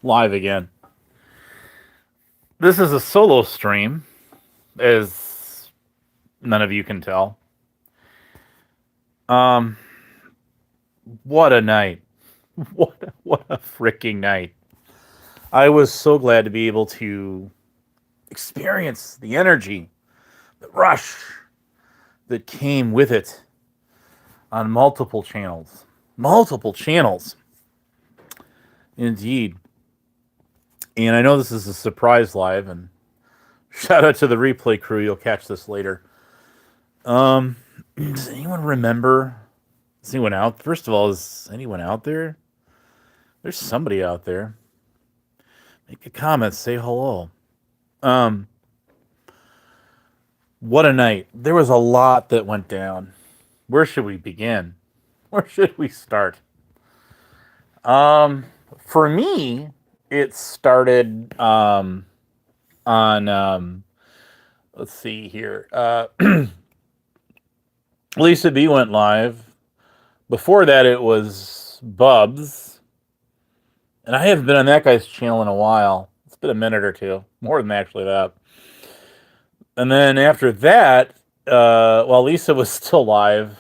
Live again. This is a solo stream, as none of you can tell. Um, what a night! What a freaking night! I was so glad to be able to experience the energy, the rush that came with it on multiple channels. Multiple channels, indeed. And I know this is a surprise live, and shout out to the replay crew. You'll catch this later. Um, does anyone remember? Is anyone out? First of all, is anyone out there? There's somebody out there. Make a comment. Say hello. Um, what a night. There was a lot that went down. Where should we begin? Where should we start? Um, for me, it started on let's see here. Lisa B went live. Before that, it was Bubs, and I haven't been on that guy's channel in a while. It's been a minute or two, more than actually that. And then after that, while Lisa was still live,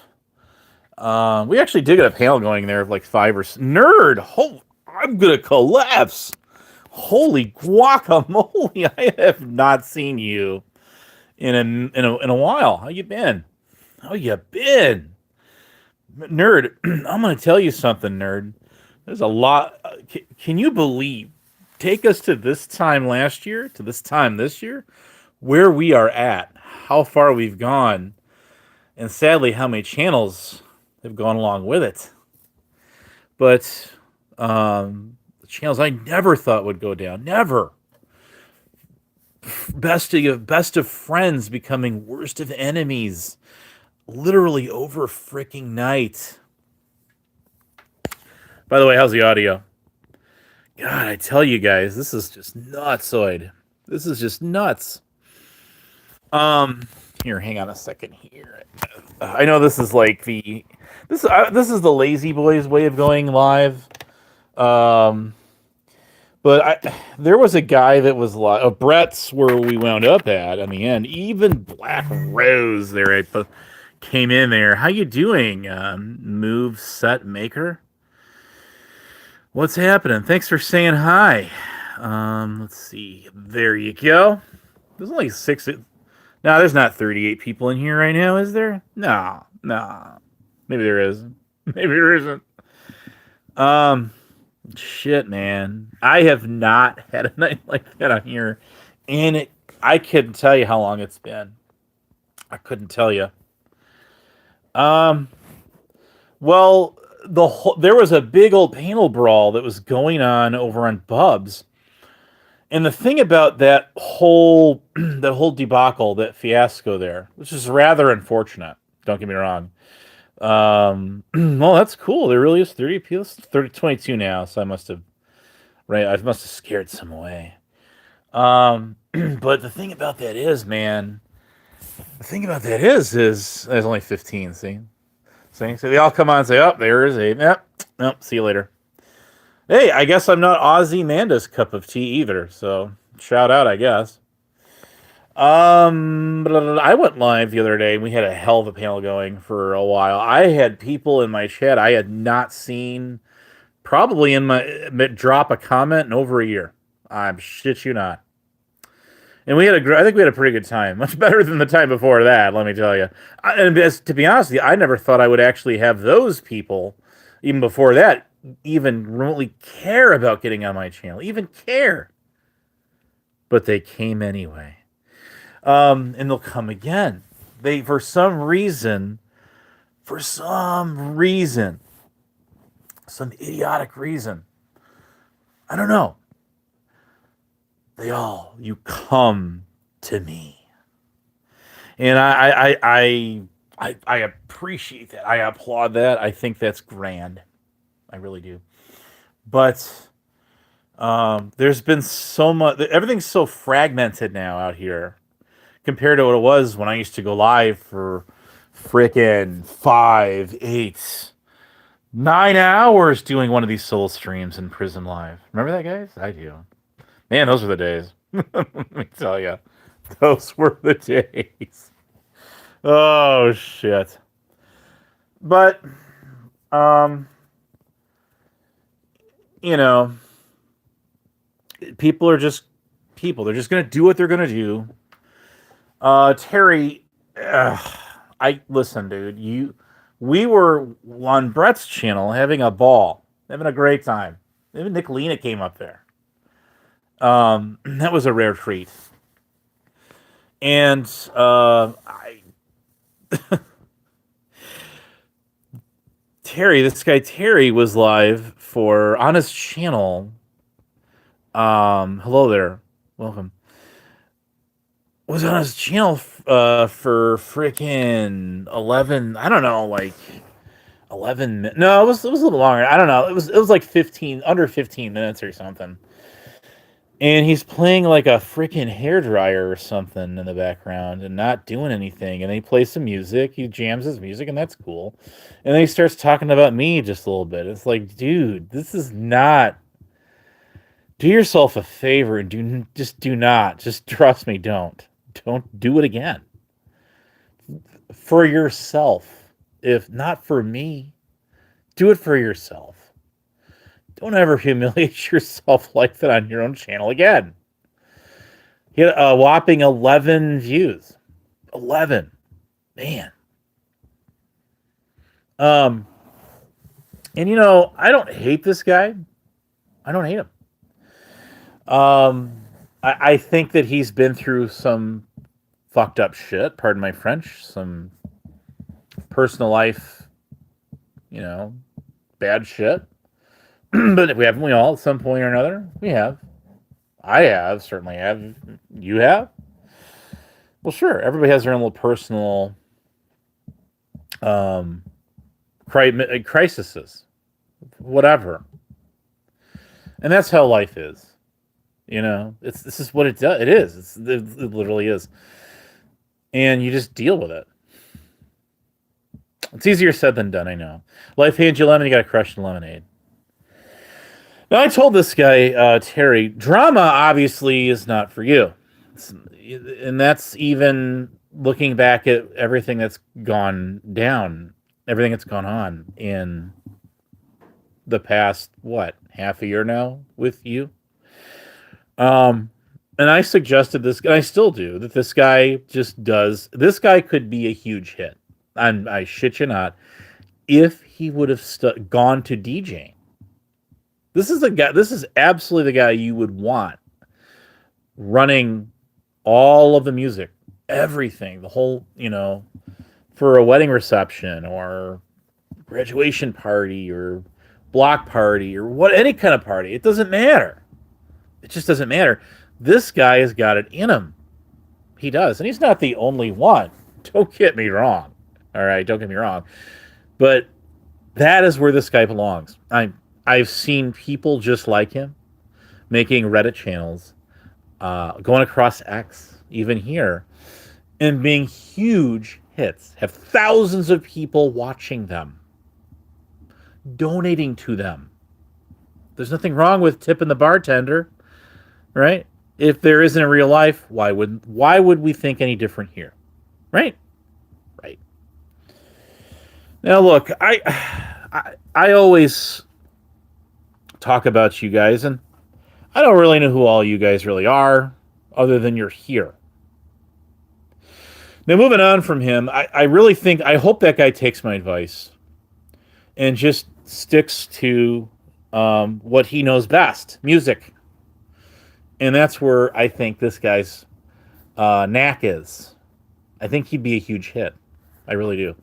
we actually did get a panel going there of like five or nerd. I'm gonna collapse. Holy guacamole! I have not seen you in a while. How you been? How you been, nerd? I'm gonna tell you something, nerd. There's a lot. Can you believe? Take us to this time last year, to this time this year, where we are at, how far we've gone, and sadly, how many channels have gone along with it. But the channels I never thought would go down, never. Best of friends becoming worst of enemies, literally over freaking night. By the way, how's the audio? God, I tell you guys, this is just nutsoid. This is just nuts. Um, Here, hang on a second here. I know this is like this is the lazy boys way of going live. Um, but there was a guy that was like Brett's where we wound up at in the end. Even Black Rose there came in there. How you doing, move set maker? What's happening? Thanks for saying hi. Let's see. There you go. There's only six. No, there's not 38 people in here right now, is there? No, no. Maybe there is. Maybe there isn't. Um, Shit, man. I have not had a night like that on here, and I couldn't tell you how long it's been. I couldn't tell you. Um, well, there was a big old panel brawl that was going on over on Bubs. And the thing about that whole that whole debacle, that fiasco there, which is rather unfortunate. Don't get me wrong. Well, that's cool. There really is 30 appeals, 22 now. So I must have scared some away. But the thing about that is, man, is there's only 15. See, so they all come on and say, "Oh, there is a yep, nope. See you later." Hey, I guess I'm not Ozzy Manda's cup of tea either. So shout out, I guess. I went live the other day and we had a hell of a panel going for a while. I had people in my chat I had not seen probably in my drop a comment in over a year. I'm shit you not. And I think we had a pretty good time, much better than the time before that. Let me tell you. To be honest with you, I never thought I would actually have those people, even before that, even remotely care about getting on my channel, even care. But they came anyway. And they'll come again. They, for some reason, some idiotic reason, I don't know. You come to me, and I appreciate that. I applaud that. I think that's grand. I really do. But there's been so much. Everything's so fragmented now out here compared to what it was when I used to go live for frickin' 5, 8, 9 hours doing one of these soul streams in prison live. Remember that, guys? I do. Man, those were the days. Let me tell you, those were the days. Oh shit. But um, you know, people are just people. They're just gonna do what they're gonna do. Terry, I listen, dude. We were on Brett's channel having a ball, having a great time. Even Nick Lena came up there. That was a rare treat. And this guy Terry was live for on his channel. Hello there, welcome. Was on his channel for freaking 11. I don't know, like 11. No, it was a little longer. I don't know. It was like 15, under 15 minutes or something. And he's playing like a freaking hairdryer or something in the background and not doing anything. And then he plays some music. He jams his music, and that's cool. And then he starts talking about me just a little bit. It's like, dude, this is not. Do yourself a favor and do not. Just trust me. Don't do it again. For yourself, if not for me, do it for yourself. Don't ever humiliate yourself like that on your own channel again. He had a whopping 11 views. 11. Man. And I don't hate this guy. I don't hate him. I think that he's been through some fucked up shit, pardon my French, some personal life, bad shit. But haven't we all at some point or another? We have. I have, certainly have. You have? Well, sure. Everybody has their own little personal crises, whatever. And that's how life is. This is what it does. It is. It literally is. And you just deal with it. It's easier said than done, I know. Life hands you lemon, you got to crush the lemonade. Now, I told this guy, Terry, drama obviously is not for you. And that's even looking back at everything that's gone down, everything that's gone on in the past, half a year now with you? And I suggested this, and I still do, that this guy this guy could be a huge hit. I shit you not, if he would have gone to DJing. This is absolutely the guy you would want running all of the music, everything, the whole, for a wedding reception or graduation party or block party or any kind of party. It doesn't matter. It just doesn't matter. This guy has got it in him. He does. And he's not the only one. Don't get me wrong. All right, don't get me wrong. But that is where this guy belongs. I've seen people just like him making Reddit channels, going across X, even here, and being huge hits. Have thousands of people watching them, donating to them. There's nothing wrong with tipping the bartender, right? If there isn't in real life, why would we think any different here, right? Right. Now, look, I always talk about you guys, and I don't really know who all you guys really are, other than you're here. Now, moving on from him, I hope that guy takes my advice and just sticks to what he knows best, music. And that's where I think this guy's knack is. I think he'd be a huge hit. I really do.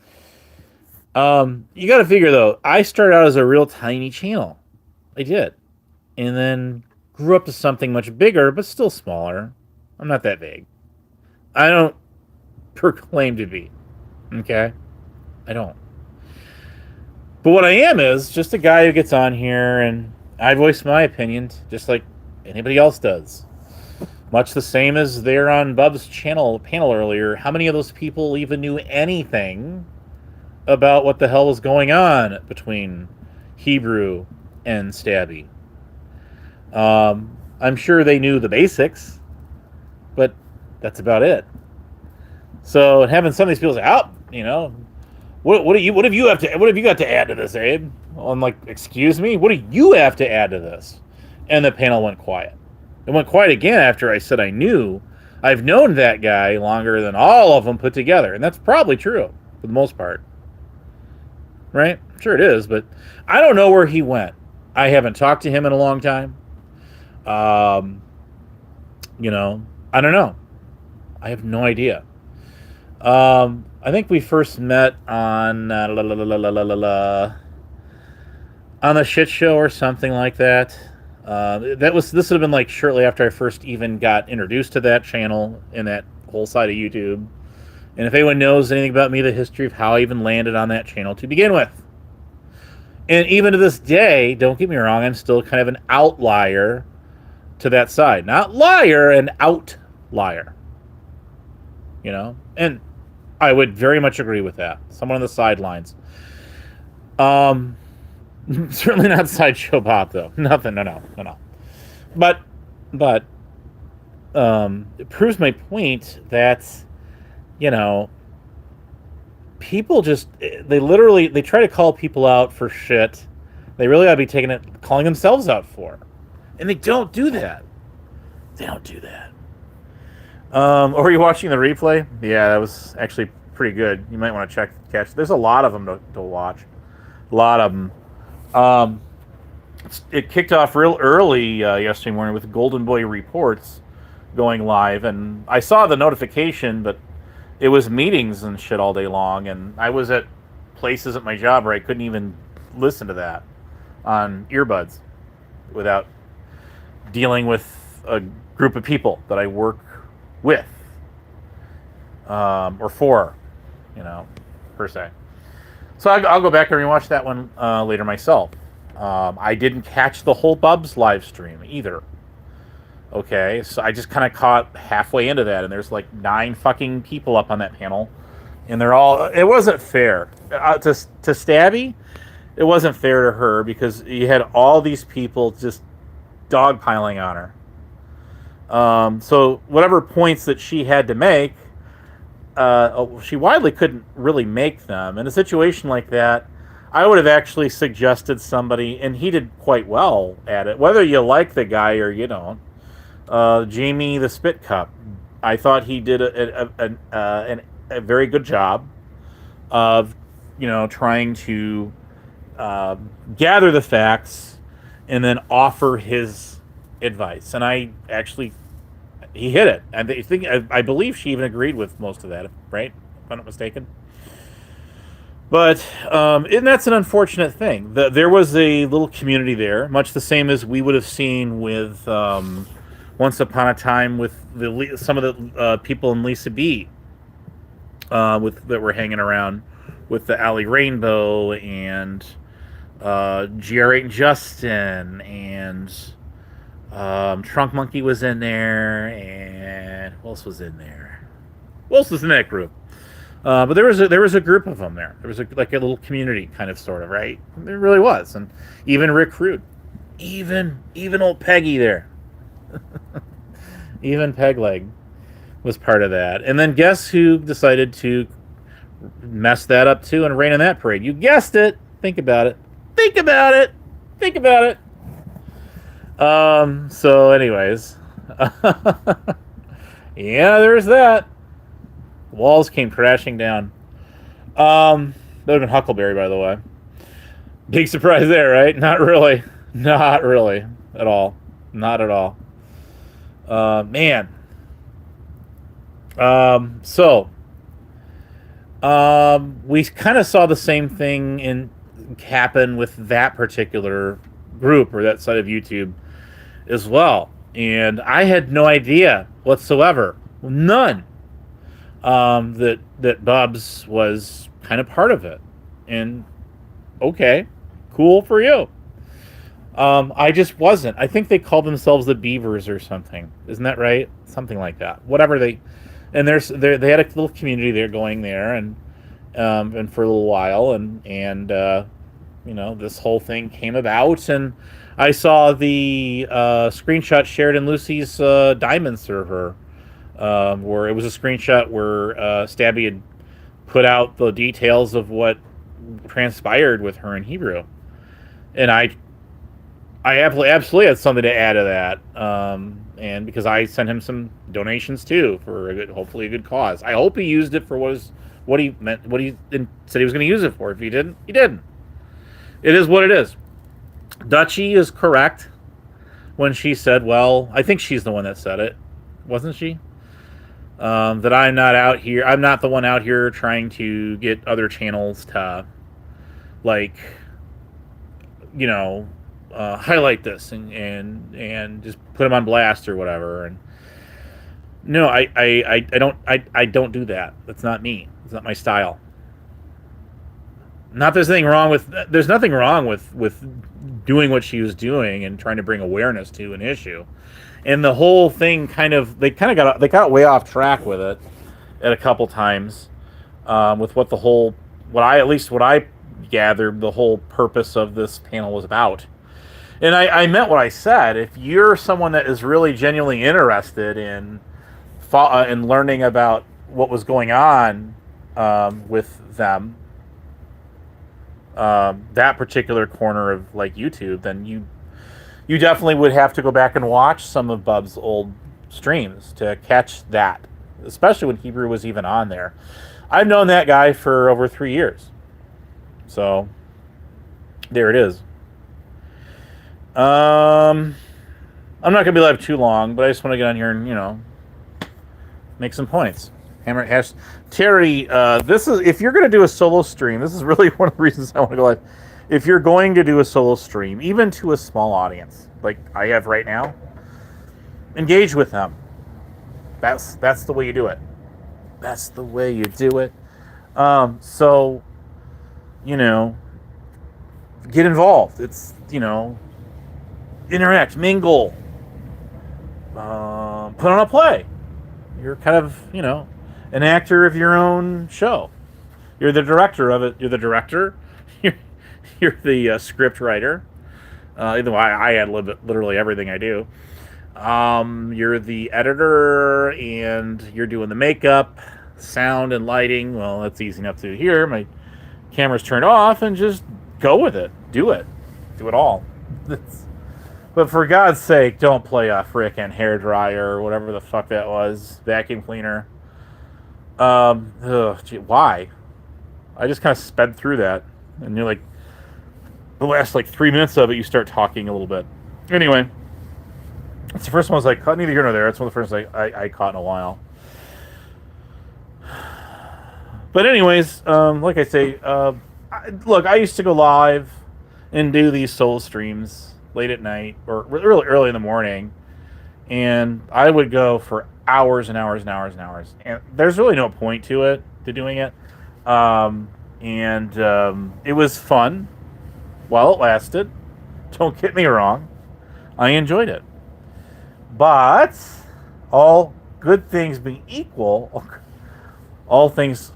You got to figure, though, I started out as a real tiny channel. I did. And then grew up to something much bigger, but still smaller. I'm not that big. I don't proclaim to be. Okay? I don't. But what I am is just a guy who gets on here and I voice my opinion just like anybody else does. Much the same as there on Bub's panel earlier. How many of those people even knew anything about what the hell was going on between Hebrew, and Stabby. I'm sure they knew the basics, but that's about it. So having some of these people say, "Oh, what have you got to add to this, Abe?" Well, I'm like, "Excuse me, what do you have to add to this?" And the panel went quiet. It went quiet again after I said I knew. I've known that guy longer than all of them put together, and that's probably true for the most part, right? Sure it is, but I don't know where he went. I haven't talked to him in a long time. Um, I don't know. I have no idea. I think we first met on on the shit show or something like that. This would have been like shortly after I first even got introduced to that channel and that whole side of YouTube. And if anyone knows anything about me, the history of how I even landed on that channel to begin with. And even to this day, don't get me wrong, I'm still kind of an outlier to that side. Not liar, an outlier. And I would very much agree with that. Someone on the sidelines. Certainly not Sideshow Bob, though. Nothing, no. But, it proves my point that, people they try to call people out for shit they really ought to be calling themselves out for. And they don't do that. Or are you watching the replay? Yeah, that was actually pretty good. You might want to catch. There's a lot of them to watch. A lot of them. It kicked off real early yesterday morning with Golden Boy Reports going live, and I saw the notification, but it was meetings and shit all day long, and I was at places at my job where I couldn't even listen to that on earbuds without dealing with a group of people that I work with or for, per se. So I'll go back and rewatch that one later myself. I didn't catch the whole Bubs live stream either. Okay, so I just kind of caught halfway into that, and there's like 9 fucking people up on that panel, and it wasn't fair. To Stabby, it wasn't fair to her because you had all these people just dogpiling on her. So whatever points that she had to make, she widely couldn't really make them. In a situation like that, I would have actually suggested somebody, and he did quite well at it, whether you like the guy or you don't. Jamie the Spit Cup. I thought he did a very good job of, trying to gather the facts and then offer his advice. And he hit it. I believe she even agreed with most of that, right? If I'm not mistaken. But and that's an unfortunate thing. There was a little community there, much the same as we would have seen with Once Upon a Time with some of the people in Lisa B. That were hanging around with the Alley Rainbow and GR8 and Justin and Trunk Monkey was in there, and who else was in there? Who else was in that group? But there was a group of them there. There was like a little community, kind of, sort of, right? There really was, and even Rick Rude, even old Peggy there, even Pegleg was part of that. And then guess who decided to mess that up too and rain in that parade? You guessed it. Think about it. So anyways, yeah, there's that. Walls came crashing down. That would have been Huckleberry, by the way. Big surprise there, right? Not really at all. Not at all. Man. We kind of saw the same thing happen with that particular group or that side of YouTube as well, and I had no idea whatsoever, none, that Bubs was kind of part of it. And okay, cool for you. I just wasn't. I think they called themselves the Beavers or something. Isn't that right? Something like that. Whatever they had a little community there going there, and for a little while, and this whole thing came about, and I saw the screenshot shared in Lucy's Diamond server, where it was a screenshot where Stabby had put out the details of what transpired with her in Hebrew, and I absolutely had something to add to that, and because I sent him some donations too for hopefully a good cause. I hope he used it for what he meant, what he said he was going to use it for. If he didn't, he didn't. It is what it is. Dutchie is correct when she said, well, I think she's the one that said it, wasn't she? That I'm not out here. I'm not the one out here trying to get other channels to, like, highlight this and just put them on blast or whatever. And no, I don't do that. That's not me. It's not my style. There's nothing wrong with doing what she was doing and trying to bring awareness to an issue. And the whole thing they got way off track with it at a couple times, with what I gathered the whole purpose of this panel was about. And I meant what I said. If you're someone that is really genuinely interested in learning about what was going on with them, that particular corner of like YouTube, then you definitely would have to go back and watch some of Bub's old streams to catch that, especially when Hebrew was even on there. I've known that guy for over 3 years. So, there it is. I'm not going to be live too long, but I just want to get on here and, make some points. Hammer hash. Terry, if you're going to do a solo stream, this is really one of the reasons I want to go live. If you're going to do a solo stream, even to a small audience, like I have right now, engage with them. That's the way you do it. That's the way you do it. So, get involved. It's, interact, mingle, put on a play. You're kind of, an actor of your own show. You're the director of it. You're the director. You're the script writer. Either way, I add literally everything I do. You're the editor, and you're doing the makeup, sound, and lighting. Well, that's easy enough to do here. My camera's turned off, and just go with it. Do it. Do it all. But for God's sake, don't play a frickin' hairdryer or whatever the fuck that was. Vacuum cleaner. Why? I just kind of sped through that. And you're like, the last 3 minutes of it, you start talking a little bit. Anyway, it's the first one I was like, neither here nor there. It's one of the first I caught in a while. But anyways, like I say, look, I used to go live and do these soul streams late at night or really early in the morning, and I would go for hours and hours and hours and hours. And there's really no point to doing it. It was fun while it lasted. Don't get me wrong. I enjoyed it. But all good things being equal, all things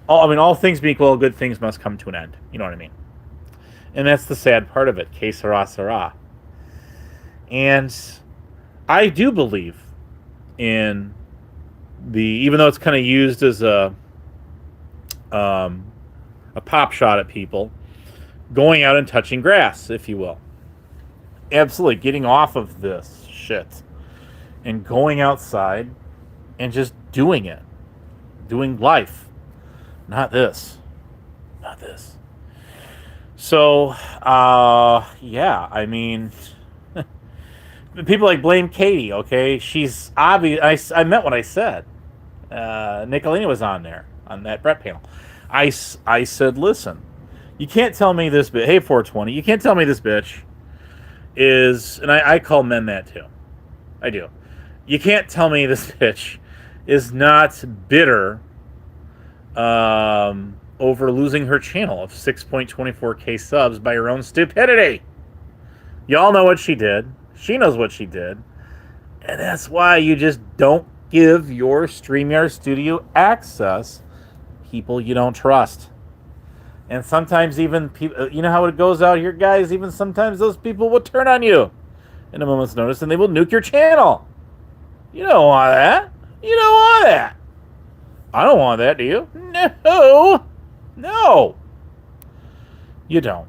being equal, good things must come to an end. You know what I mean? And that's the sad part of it. Que sera, sera. And I do believe in even though it's kind of used as a pop shot at people, going out and touching grass, if you will. Absolutely, getting off of this shit and going outside and just doing it. Doing life. Not this. So, yeah, I mean, people blame Katie, okay? She's obvious. I meant what I said. Nicolina was on there, on that Brett panel. I said, listen, you can't tell me this bitch, hey 420, you can't tell me this bitch is, and I call men that too. I do. You can't tell me this bitch is not bitter over losing her channel of 6.24k subs by her own stupidity. Y'all know what she did. She knows what she did. And that's why you just don't give your StreamYard Studio access people you don't trust. And sometimes even people, you know how it goes out here, guys. Even sometimes those people will turn on you in a moment's notice, and they will nuke your channel. You don't want that. You don't want that. I don't want that, do you? No. No. You don't.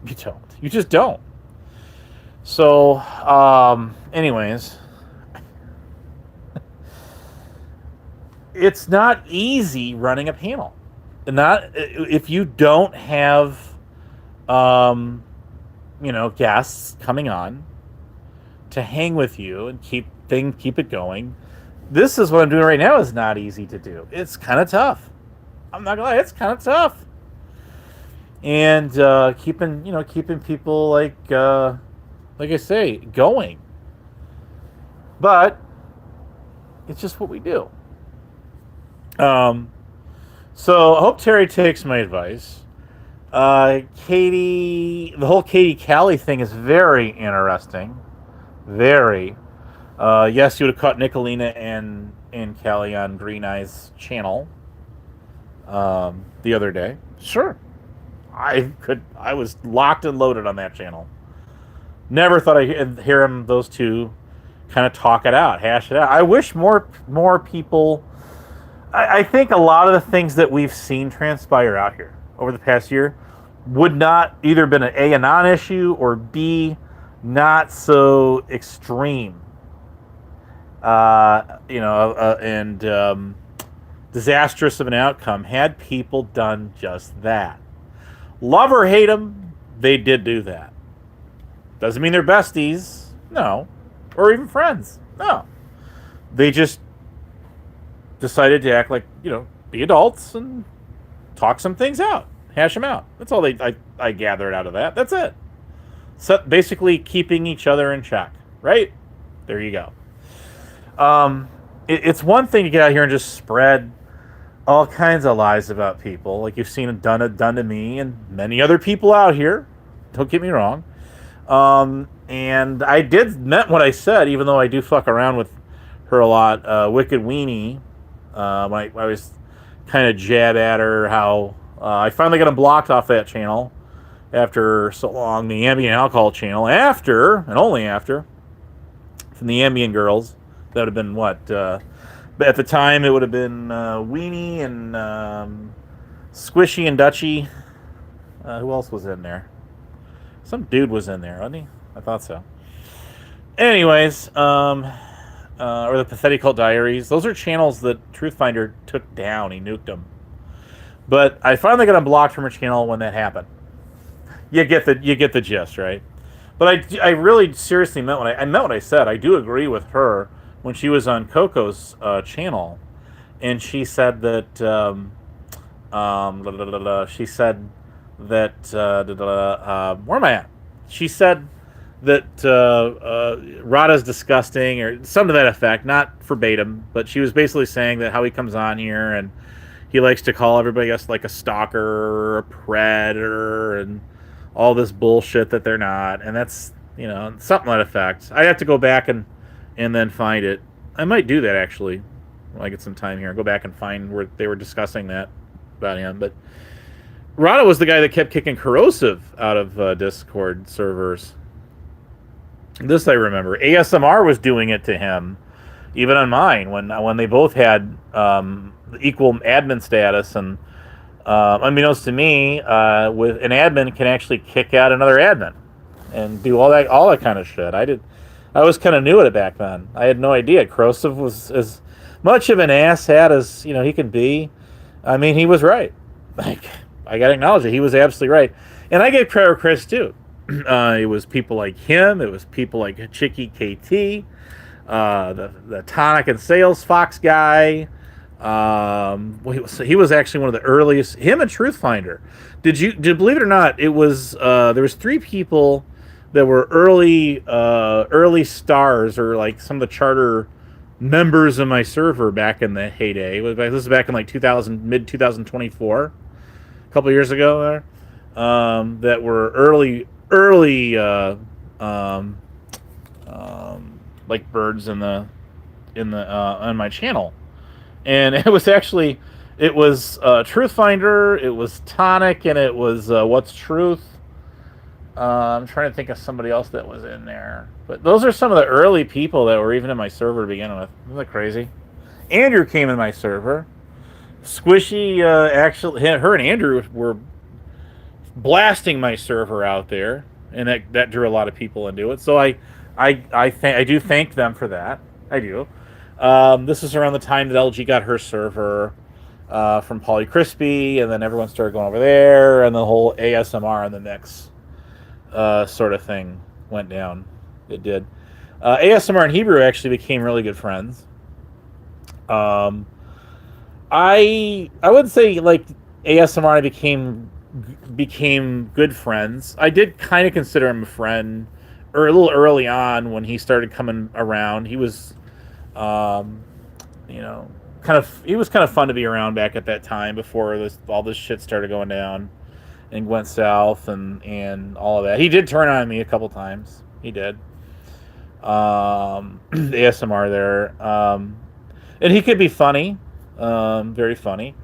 You don't. You just don't. So, anyways, it's not easy running a panel. Not if you don't have, guests coming on to hang with you and keep it going. This is what I'm doing right now is not easy to do. It's kind of tough. I'm not gonna lie, it's kind of tough. And keeping people like I say, going. But it's just what we do. So I hope Terry takes my advice. Katie, the whole Katie Callie thing is very interesting. Very. Yes, you would have caught Nicolina and Callie on Green Eye's channel the other day. Sure. I was locked and loaded on that channel. Never thought I'd hear those two kind of talk it out, hash it out. I wish more people. I think a lot of the things that we've seen transpire out here over the past year would not either been a non-issue or B, not so extreme. And disastrous of an outcome had people done just that. Love or hate them, they did do that. Doesn't mean they're besties, no, or even friends, no. They just decided to act like, be adults and talk some things out, hash them out. That's all I gathered out of that. That's it. So basically keeping each other in check, right? There you go. It's one thing to get out here and just spread all kinds of lies about people, like you've seen it done to me and many other people out here. Don't get me wrong. And I meant what I said, even though I do fuck around with her a lot. Wicked Weenie. I was kind of jab at her how I finally got him blocked off that channel after so long, the Ambient Alcohol channel, after, and only after, from the Ambient Girls. That would have been what? But at the time, it would have been Weenie and Squishy and Dutchy. Who else was in there? Some dude was in there, wasn't he? I thought so. Anyways, or the Pathetic Cult Diaries. Those are channels that Truthfinder took down. He nuked them. But I finally got unblocked from her channel when that happened. You get the gist, right? But I really seriously meant what I meant what I said. I do agree with her when she was on Coco's channel, and she said that she said that where am I at? She said that Rada's disgusting or something to that effect, not verbatim, but she was basically saying that how he comes on here and he likes to call everybody else like a stalker or a predator and all this bullshit that they're not, and that's something to that effect. I'd have to go back and then find it. I might do that actually when I get some time here. Go back and find where they were discussing that about him. But Rada was the guy that kept kicking Corrosive out of Discord servers. This I remember. ASMR was doing it to him, even on mine when they both had equal admin status. And unbeknownst to me, with an admin can actually kick out another admin and do all that kind of shit. I was kind of new at it back then. I had no idea. Corrosive was as much of an asshat as he can be. I mean, he was right. Like, I got to acknowledge it. He was absolutely right. And I gave credit Chris too. It was people like him. It was people like Chicky KT, the Tonic and Sales Fox guy. He was actually one of the earliest. Him and Truthfinder. Did you believe it or not? It was there was 3 people that were early stars or like some of the charter members of my server back in the heyday. This was back in like mid 2024, a couple years ago there. That were early like birds in the on my channel, and it was actually It was Truth Finder, it was Tonic, and it was What's Truth. I'm trying to think of somebody else that was in there. But those are some of the early people that were even in my server to begin with. Isn't that crazy? Andrew came in my server. Squishy, actually, her and Andrew were blasting my server out there, and that drew a lot of people into it. So I do thank them for that. I do. This is around the time that LG got her server from Polly Crispy, and then everyone started going over there, and the whole ASMR in the mix sort of thing went down. It did. ASMR and Hebrew actually became really good friends. Um, I would say like ASMR became good friends. I did kind of consider him a friend, or a little early on when he started coming around. He was, um, you know, he was kind of fun to be around back at that time before all this shit started going down and went south and all of that. He did turn on me a couple times. He did. The ASMR there, and he could be funny, very funny.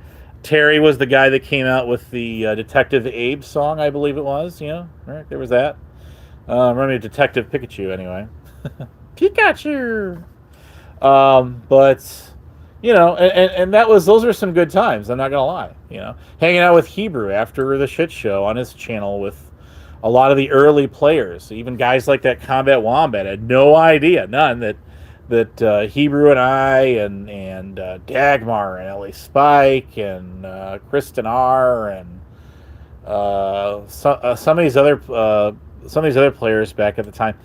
Terry was the guy that came out with the Detective Abe song, I believe it was. Right there was that. Remember Detective Pikachu, anyway. Pikachu. But and those are some good times. I'm not gonna lie. Hanging out with Hebrew after the shit show on his channel with a lot of the early players, even guys like that Combat Wombat. I had no idea, none that Hebrew and I and Dagmar and Ellie Spike and Kristen R and some of these other players back at the time.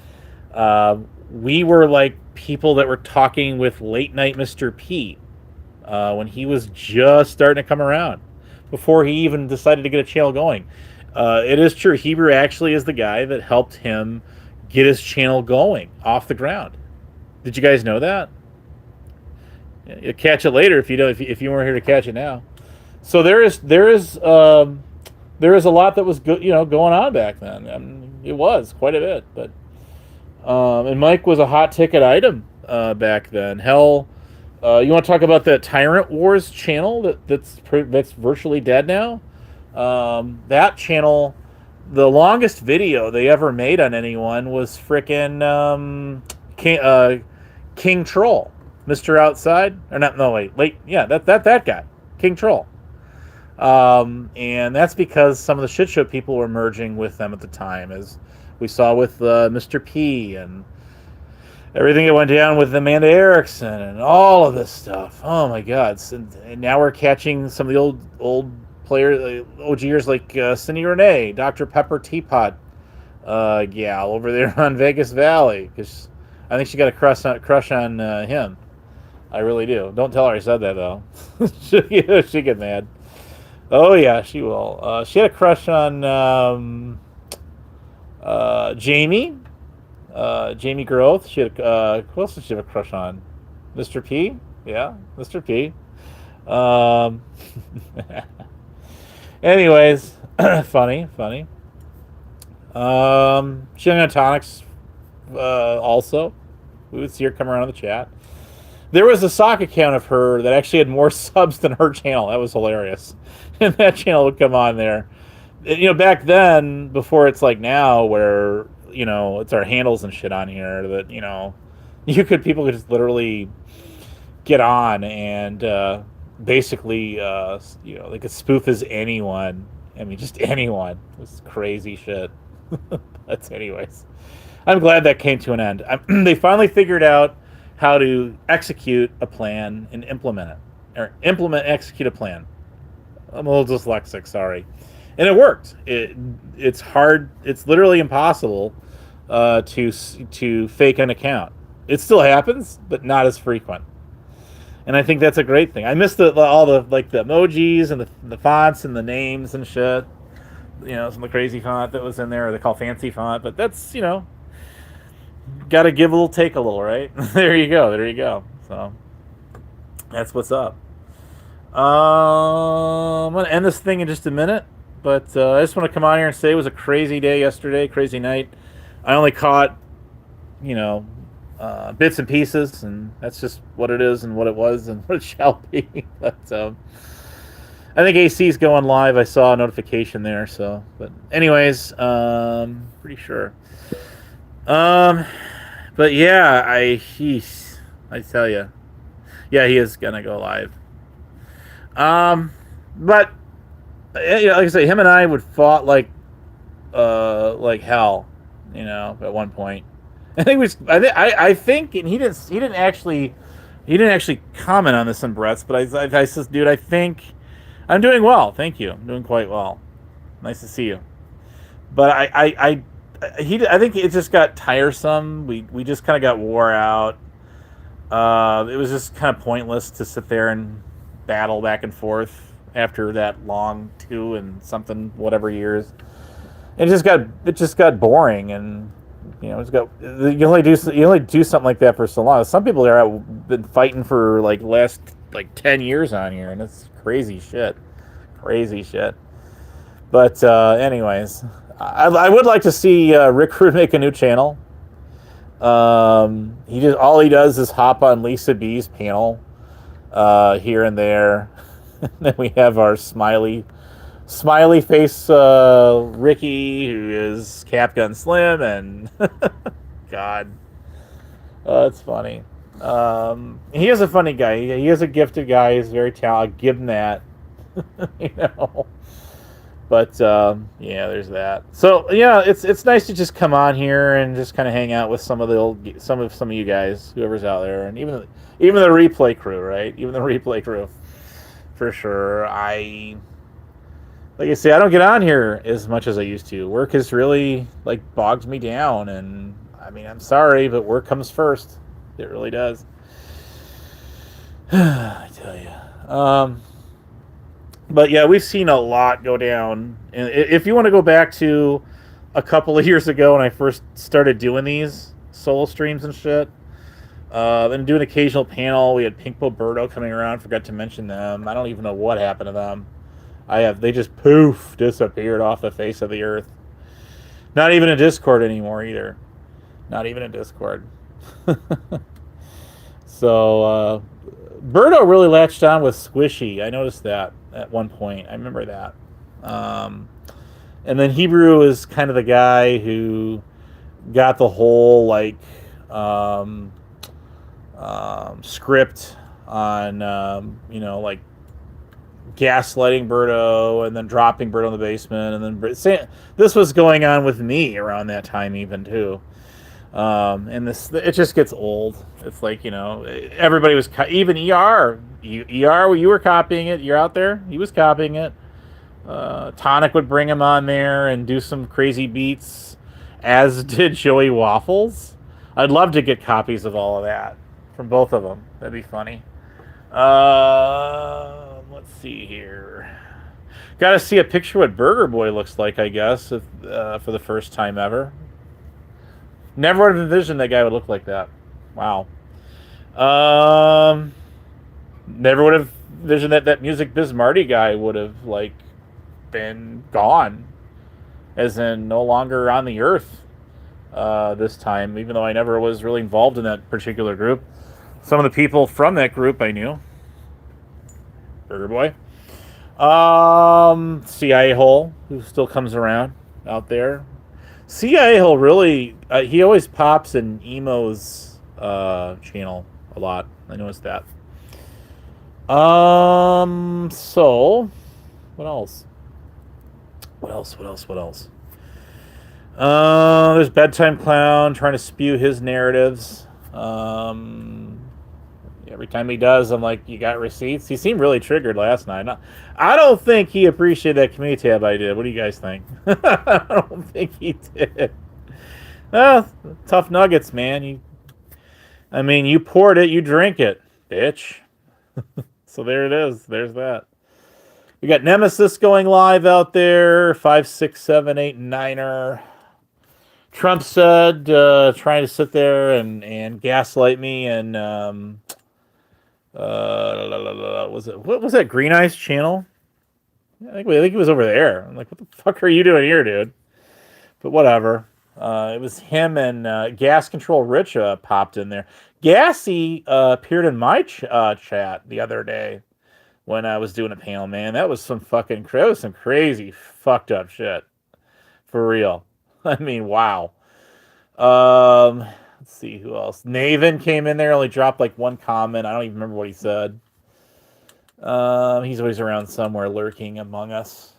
We were like people that were talking with Late Night Mr. P when he was just starting to come around, before he even decided to get a channel going. It is true. Hebrew actually is the guy that helped him get his channel going off the ground. Did you guys know that? You'll catch it later if you weren't here to catch it now. So there is a lot that was good, going on back then. I mean, it was quite a bit, but and Mike was a hot ticket item back then. Hell, you want to talk about that Tyrant Wars channel that's virtually dead now? That channel, the longest video they ever made on anyone was frickin' King Troll, Mr. Outside, or not? No, wait, yeah, that guy, King Troll. And that's because some of the shit show people were merging with them at the time, as we saw with Mr. P and everything that went down with Amanda Erickson and all of this stuff. Oh my God! And now we're catching some of the old players, OGers like Cindy Renee, Dr. Pepper Teapot gal over there on Vegas Valley, because I think she got a crush on him. I really do. Don't tell her I said that though. She'll get mad. Oh yeah, she will. She had a crush on Jamie. Jamie Groth. She had who else did she have a crush on? Mr. P. Yeah, Mr. P. Anyways, funny. She hung on Tonics also. We would see her come around in the chat. There was a sock account of her that actually had more subs than her channel. That was hilarious. And that channel would come on there. Back then, before it's like now, where it's our handles and shit on here, that people could just literally get on and basically they could spoof as anyone. I mean, just anyone. It was crazy shit. But anyways, I'm glad that came to an end. They finally figured out how to execute a plan and implement it, or execute a plan. I'm a little dyslexic, sorry. And it worked. It's hard. It's literally impossible to fake an account. It still happens, but not as frequent. And I think that's a great thing. I miss all the emojis and the fonts and the names and shit. Some of the crazy font that was in there, they call fancy font, but that's got to give a little, take a little, right? There you go. So that's what's up. I'm going to end this thing in just a minute, but I just want to come on here and say it was a crazy day yesterday, crazy night. I only caught, bits and pieces, and that's just what it is and what it was and what it shall be. But I think AC's going live. I saw a notification there. So, but anyways, pretty sure. Um, but yeah, I tell you, yeah, he is gonna go live. Um, but yeah, like I say, him and I would fought like hell, at one point. I think we, I think, and he didn't actually comment on this in Brett's, but I said, dude, I think I'm doing well. Thank you. I'm doing quite well. Nice to see you. But I think it just got tiresome. We just kind of got wore out. It was just kind of pointless to sit there and battle back and forth after that long 2 and something whatever years. It just got boring, and you only do something like that for so long. Some people are been fighting for like last like 10 years on here, and it's crazy shit. But anyways, I would like to see Rick Rude make a new channel. He just all he does is hop on Lisa B's panel here and there. Then we have our smiley face Ricky, who is Capgun Slim, and God, it's funny. He is a funny guy. He is a gifted guy. He's very talented. I'll give him that. you know. But yeah, there's that. So yeah, it's nice to just come on here and just kind of hang out with some of you guys, whoever's out there, and even the replay crew, right? Even the replay crew, for sure. Like I say, I don't get on here as much as I used to. Work has really like bogged me down, and I mean, I'm sorry, but work comes first. It really does. I tell you. But yeah, we've seen a lot go down. And if you want to go back to a couple of years ago when I first started doing these solo streams and shit, and do an occasional panel, we had Pink Boberto coming around. Forgot to mention them. I don't even know what happened to them. They just poof disappeared off the face of the earth. Not even in Discord anymore either. Not even in Discord. So Birdo really latched on with Squishy. I noticed that at one point. I remember that. And then Hebrew is kind of the guy who got the whole like script on like gaslighting Birdo and then dropping Birdo in the basement, and then this was going on with me around that time even too. And it just gets old. It's like, everybody was even ER. You were copying it. You're out there. He was copying it. Tonic would bring him on there and do some crazy beats, as did Joey Waffles. I'd love to get copies of all of that from both of them. That'd be funny. Let's see here. Got to see a picture of what Burger Boy looks like, I guess, for the first time ever. Never would have envisioned that guy would look like that. Wow. Never would have envisioned that Music Biz Marty guy would have been gone, as in no longer on the earth this time. Even though I never was really involved in that particular group, some of the people from that group I knew. Burger Boy. CIA Hole, who still comes around out there. CIA Hole really, he always pops in Emo's channel a lot. I noticed that. So, what else? There's Bedtime Clown trying to spew his narratives. Every time he does, I'm like, you got receipts? He seemed really triggered last night. I don't think he appreciated that community tab I did. What do you guys think? I don't think he did. Well, tough nuggets, man. You poured it, you drink it, bitch. So there it is. There's that. We got Nemesis going live out there. 5, 6, 7, 8, 9er. Trump said, trying to sit there and gaslight me, and what was that Green Eyes channel? I think he was over there. I'm like, what the fuck are you doing here, dude? But whatever. It was him and Gas Control Rich popped in there. Gassy appeared in my chat the other day. when I was doing a panel, man. That was some crazy fucked up shit. For real. I mean, wow. Let's see who else. Naven came in there, only dropped like one comment. I don't even remember what he said. He's always around somewhere, lurking among us.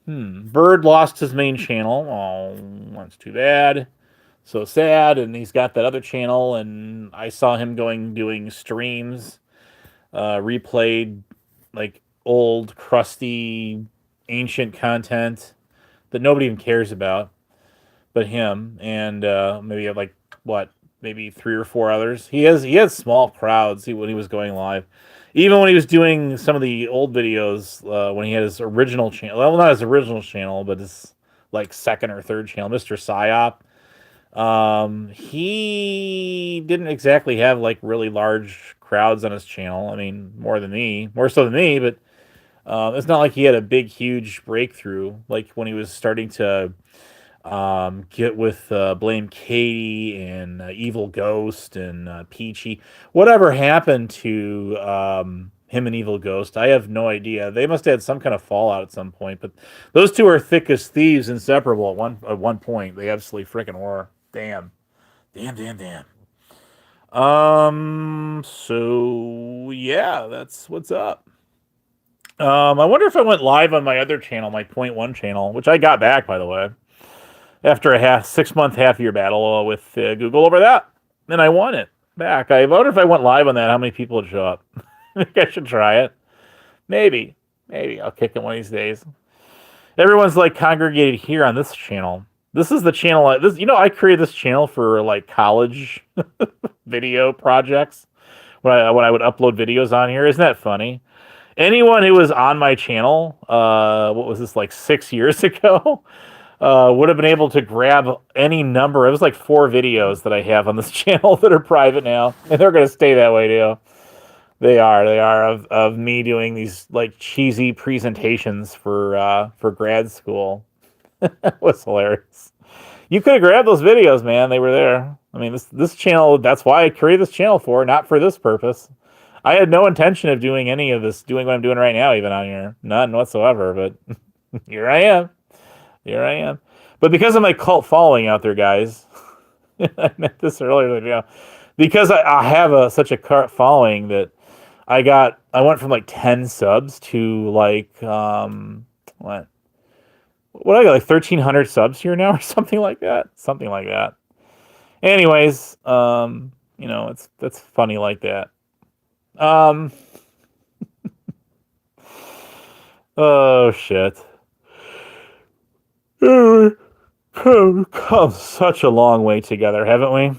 Bird lost his main channel. Oh, that's too bad. So sad. And he's got that other channel, and I saw him doing streams, replayed like old, crusty, ancient content that nobody even cares about, but him and maybe like what, maybe three or four others. He had small crowds when he was going live. Even when he was doing some of the old videos, when he had his original channel, well, not his original channel, but his like second or third channel, Mr. Psyop. He didn't exactly have like really large crowds on his channel. I mean, more so than me, but it's not like he had a big, huge breakthrough like when he was starting to get with Blame Katie and Evil Ghost and Peachy. Whatever happened to him and Evil Ghost? I have no idea. They must have had some kind of fallout at some point. But those two are thick as thieves, inseparable at one point. They absolutely freaking were. Damn, damn, damn, damn. So yeah, that's what's up. I wonder if I went live on my other channel, my point one channel, which I got back, by the way, after a 6 month half year battle with Google over that, and I won it back. I wonder if I went live on that, how many people would show up. I think I should try it. Maybe I'll kick it one of these days. Everyone's like congregated here on this channel. This is the channel. I created this channel for like college video projects when I would upload videos on here. Isn't that funny? Anyone who was on my channel, what was this, like 6 years ago, would have been able to grab any number. It was like 4 videos that I have on this channel that are private now, and they're going to stay that way too. They are of me doing these like cheesy presentations for grad school. It was hilarious. You could have grabbed those videos, man. They were there. I mean, this channel. That's why I created this channel for, not for this purpose. I had no intention of doing any of this, doing what I'm doing right now, even on here. None whatsoever. But here I am. Here I am. But because of my cult following out there, guys, I meant this earlier in the video, because I have such a cult following that I went from like 10 subs to like what I got, like 1,300 subs here now or something like that. Something like that. Anyways, that's funny like that. Oh shit. We've come such a long way together, haven't we?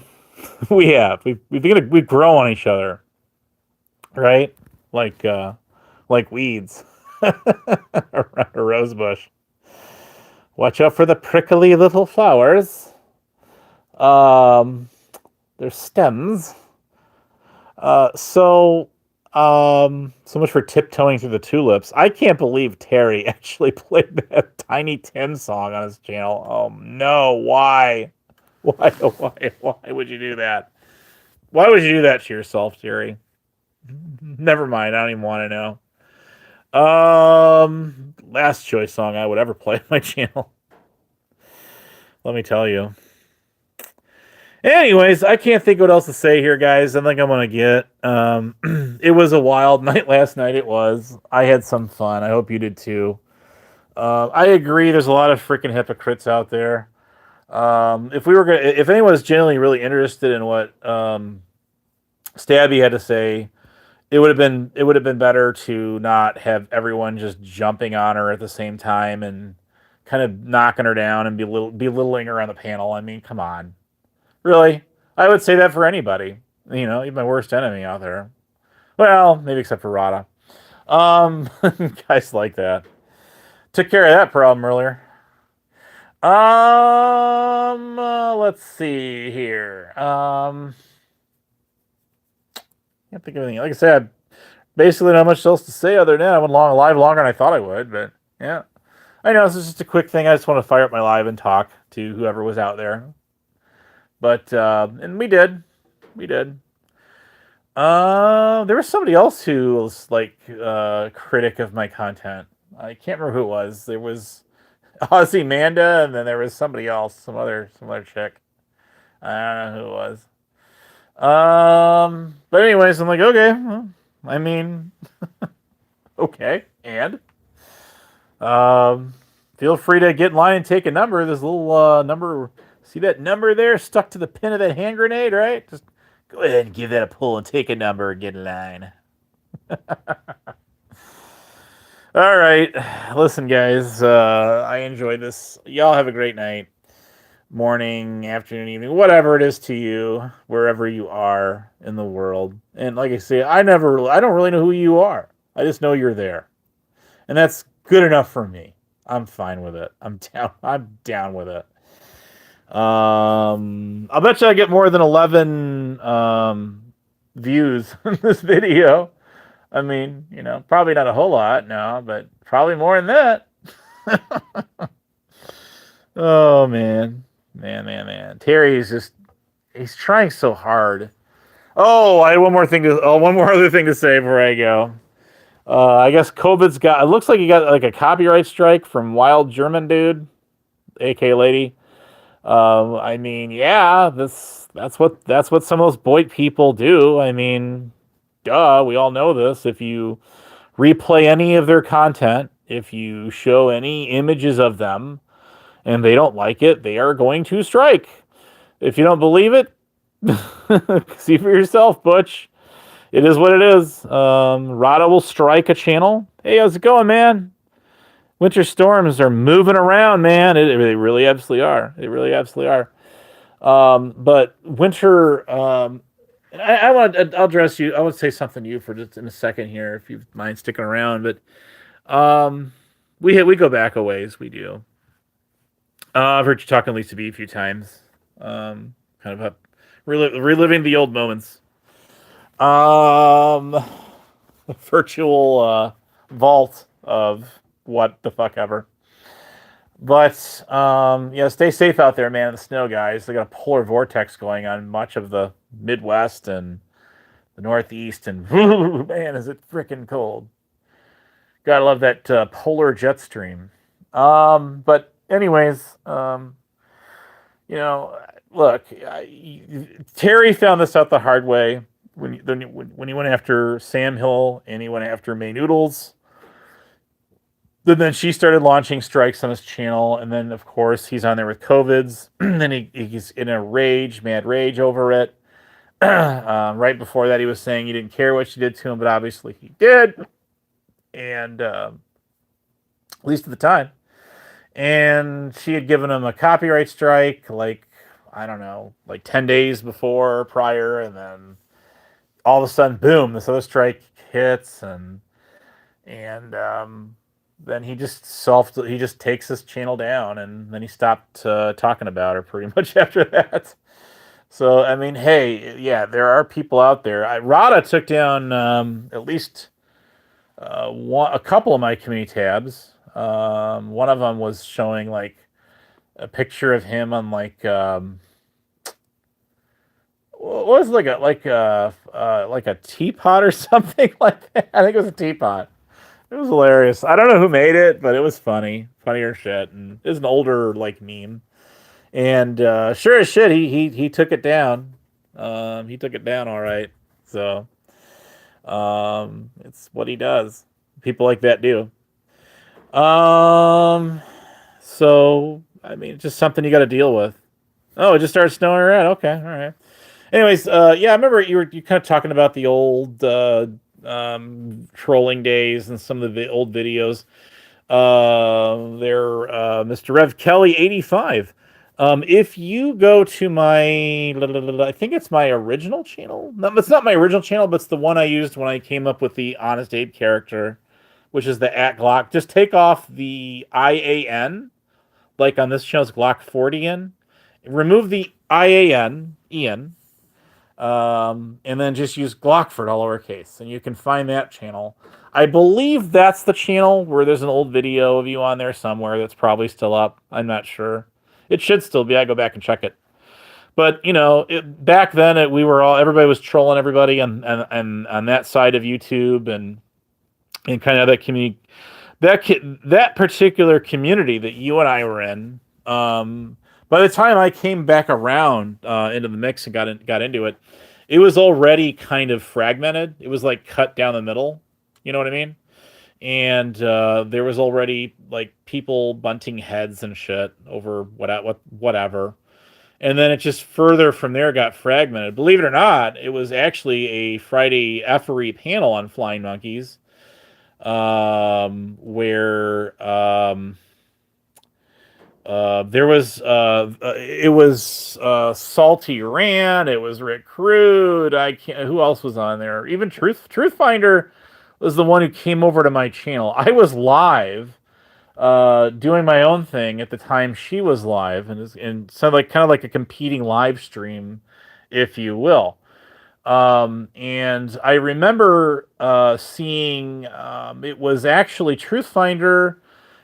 We have. We've grown on each other, right? Like weeds around a rose bush. Watch out for the prickly little flowers. Their stems. So much for tiptoeing through the tulips. I can't believe Terry actually played that Tiny Tim song on his channel. Oh no, why? Why would you do that? Why would you do that to yourself, Terry? Never mind, I don't even want to know. Last choice song I would ever play on my channel. Let me tell you. Anyways, I can't think what else to say here, guys. I think I'm gonna get. It was a wild night last night. It was. I had some fun. I hope you did too. I agree. There's a lot of freaking hypocrites out there. If anyone was genuinely really interested in what Stabby had to say, it would have been better to not have everyone just jumping on her at the same time and kind of knocking her down and belittling her on the panel. I mean, come on. Really? I would say that for anybody. Even my worst enemy out there. Well, maybe except for Rada. Guys like that. Took care of that problem earlier. Let's see here. Can't think of anything. Like I said, basically not much else to say other than that. I went live longer than I thought I would, but yeah. I know this is just a quick thing. I just want to fire up my live and talk to whoever was out there. But and we did. There was somebody else who was like critic of my content. I can't remember who it was. There was Ozzy Manda, and then there was somebody else, some other chick. I don't know who it was. But anyways, I'm like, okay. Well, I mean, okay, and um, feel free to get in line and take a number. This little number. See that number there stuck to the pin of that hand grenade, right? Just go ahead and give that a pull and take a number and get in line. All right. Listen, guys, I enjoyed this. Y'all have a great night, morning, afternoon, evening, whatever it is to you, wherever you are in the world. And like I say, I don't really know who you are. I just know you're there. And that's good enough for me. I'm fine with it. I'm down with it. I'll bet you I get more than 11 views in this video. I mean, probably not a whole lot, no, but probably more than that. Oh man. Man. He's trying so hard. Oh, I had one more other thing to say before I go. I guess it looks like he got like a copyright strike from Wild German Dude, aka Lady. I mean, yeah, that's what some of those Boit people do. I mean, duh, we all know this. If you replay any of their content, if you show any images of them and they don't like it, they are going to strike. If you don't believe it, see for yourself, Butch. It is what it is. Rada will strike a channel. Hey, how's it going, man? Winter storms are moving around, man. They really absolutely are. They really absolutely are. But winter, I'll address you. I want to say something to you for just in a second here, if you mind sticking around. But we go back a ways. We do. I've heard you talk at least to me a few times. Kind of reliving the old moments. Virtual vault of what the fuck ever. But yeah, stay safe out there, man. In the snow, guys. They got a polar vortex going on much of the Midwest and the Northeast, and man, is it freaking cold. Gotta love that polar jet stream. But anyways, look, Terry found this out the hard way when he went after Sam Hill and he went after May Noodles. Then she started launching strikes on his channel, and then of course he's on there with COVIDs. Then he's in a mad rage over it. Right before that, he was saying he didn't care what she did to him, but obviously he did, and at least at the time. And she had given him a copyright strike, like I don't know, like 10 days prior, and then all of a sudden, boom, this other strike hits, and then he just takes his channel down, and then he stopped talking about her pretty much after that. So I mean, hey, yeah, there are people out there. Rada took down at least a couple of my community tabs. One of them was showing like a picture of him on like what was it, like a teapot or something like that. I think it was a teapot. It was hilarious. I don't know who made it, but it was funnier shit, and it was an older like meme. And sure as shit, he took it down. He took it down all right. So it's what he does. People like that do. So I mean, it's just something you got to deal with. Oh, it just started snowing around. Okay, all right. Anyways, yeah, I remember you kind of talking about the old trolling days and some of the old videos. Mr. Rev Kelly 85. If you go to my, I think it's my original channel. No, it's not my original channel, but it's the one I used when I came up with the Honest Abe character, which is the @Glock. Just take off the IAN, like on this channel's Glock 40N. Remove the IAN, Ian, and then just use Glockford all lowercase, and you can find that channel. I believe that's the channel where there's an old video of you on there somewhere that's probably still up. I'm not sure. It should still be. I go back and check it. But back then we were all everybody was trolling everybody and on that side of YouTube and kind of that community that particular community that you and I were in. By the time I came back around into the mix and got into it, it was already kind of fragmented. It was like cut down the middle. You know what I mean? And there was already like people bunting heads and shit over whatever. And then it just further from there got fragmented. Believe it or not, it was actually a Friday effery panel on flying monkeys, where there was it was Salty Rant, it was Rick Crude. I can't. Who else was on there? Even Truthfinder was the one who came over to my channel. I was live doing my own thing at the time she was live, and so like kind of like a competing live stream, if you will. And I remember seeing it was actually Truthfinder,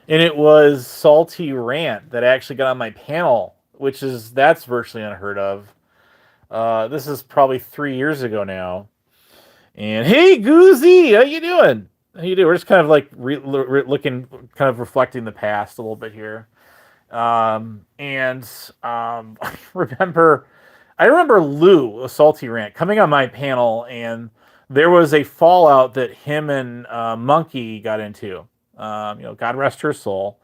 and it was Salty Rant that actually got on my panel, that's virtually unheard of. This is probably 3 years ago now. And hey, Goozy, how you doing? How you doing? We're just kind of like looking, kind of reflecting the past a little bit here. And I remember Lou, a Salty Rant, coming on my panel, and there was a fallout that him and Monkey got into. God rest her soul.